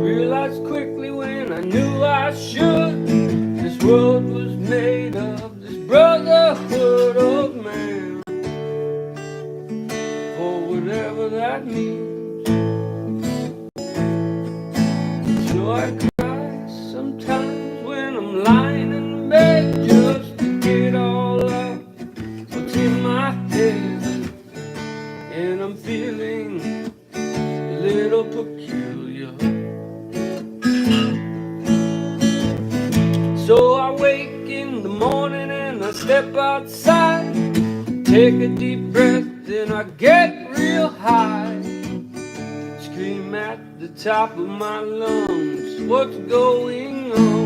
Realized quickly when I knew I should, this world was made of this brotherhood of man, for whatever that means. So I cry sometimes when I'm lying in bed just to get all out what's in my head, and I'm feeling a little peculiar. So I wake in the morning and I step outside, take a deep breath, then I get real high, scream at the top of my lungs, what's going on?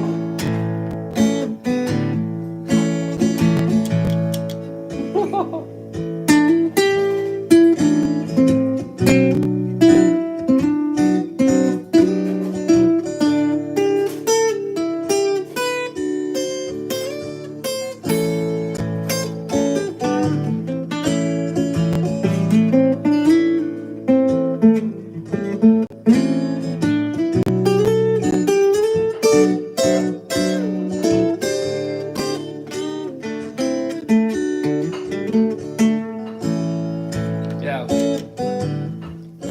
Yeah,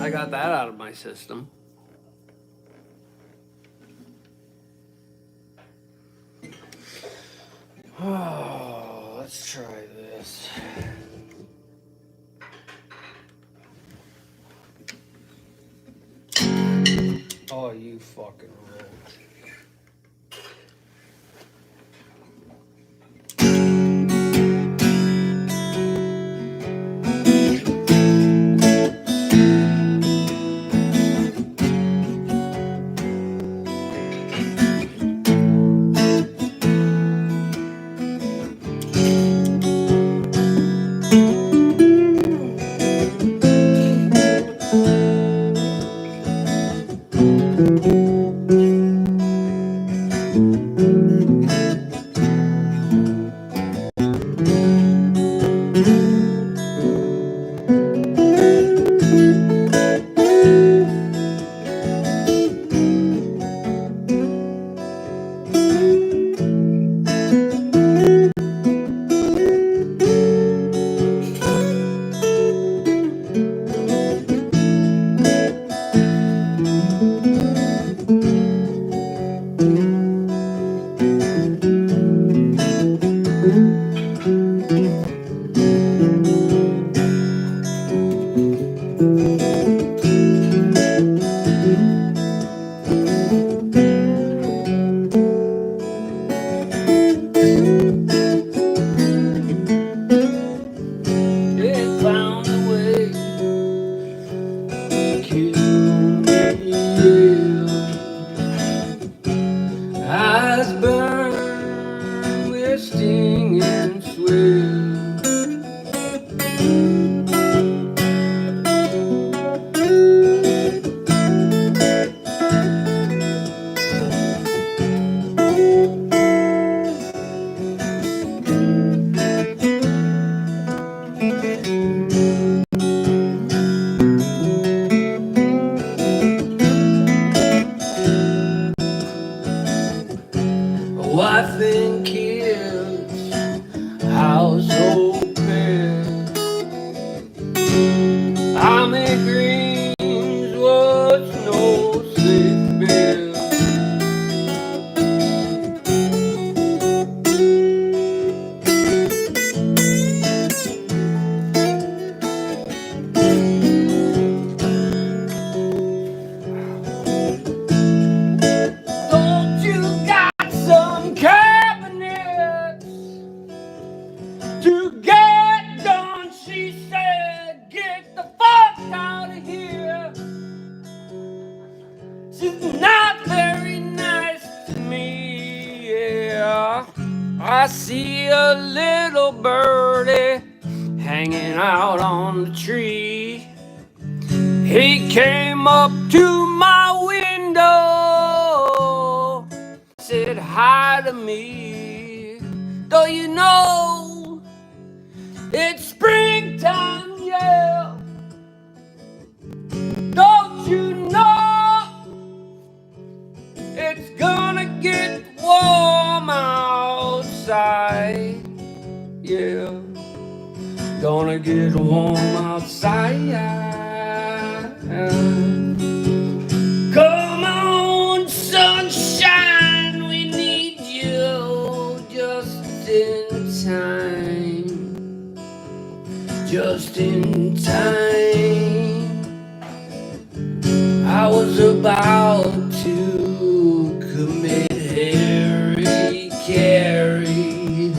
I got that out of my system. Oh, let's try this. Oh, you fucking roach. It found a way to kill me. Eyes burn with sting and sweat. A wife and kids, household pets. I make dreams, whoa. I see a little birdie hanging out on the tree. He came up to my window, said hi to me. Do you know it's springtime, yeah? Don't you know it's gonna get warm outside? Yeah, gonna get warm outside. Come on, sunshine, we need you just in time. Just in time. I was about to commit Harry Carey.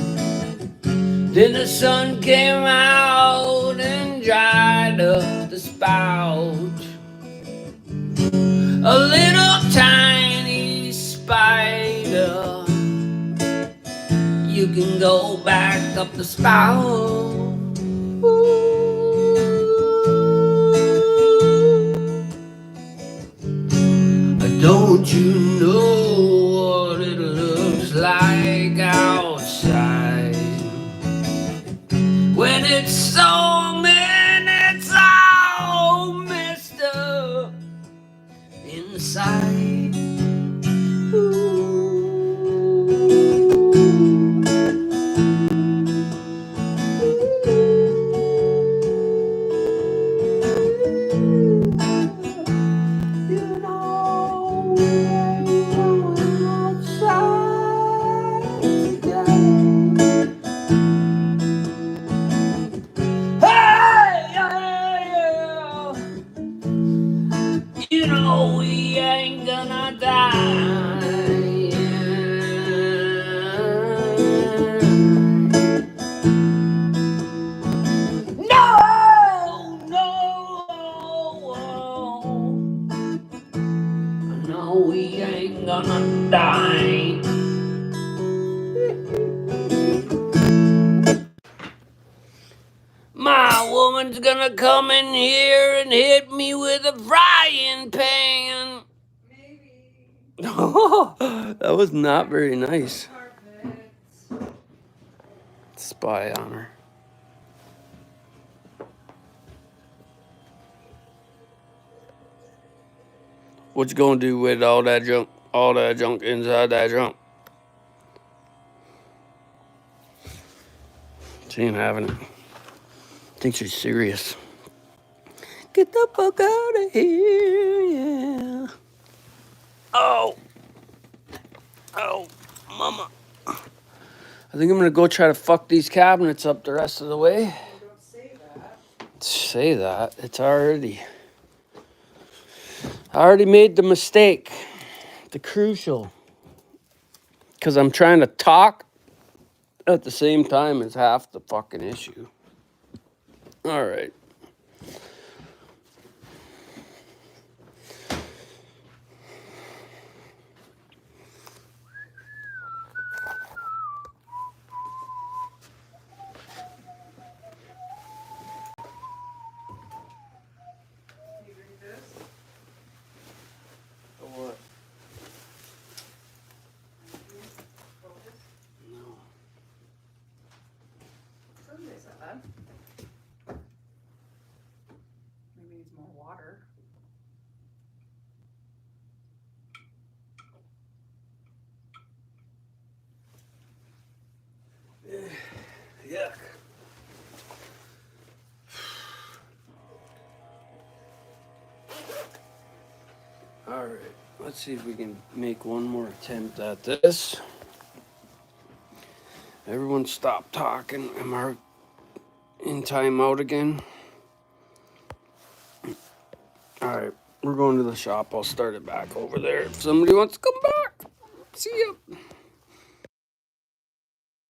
Then the sun came out and dried up the spout. A little tiny spider, you can go back up the spout. Don't you know what it looks like outside when it's storming? It's all messed up inside. You know we ain't gonna die. No, no, we ain't gonna die. My woman's gonna come in here and hit me with a frying pan. Maybe. That was not very nice. Carpet. Spy on her. What you gonna do with all that junk? All that junk inside that junk? She ain't having it. I think she's serious. Get the fuck out of here, yeah. Oh. Oh, mama. I think I'm gonna go try to fuck these cabinets up the rest of the way. Don't say that. Say that. It's already. I already made the mistake. The crucial. Because I'm trying to talk at the same time as half the fucking issue. All right. Can you read this? What? Focus. No. Doesn't taste that bad. Maybe needs more water. Yuck. All right. Let's see if we can make one more attempt at this. Everyone stop talking. Am I in timeout again? All right. We're going to the shop. I'll start it back over there if somebody wants to come back. See ya.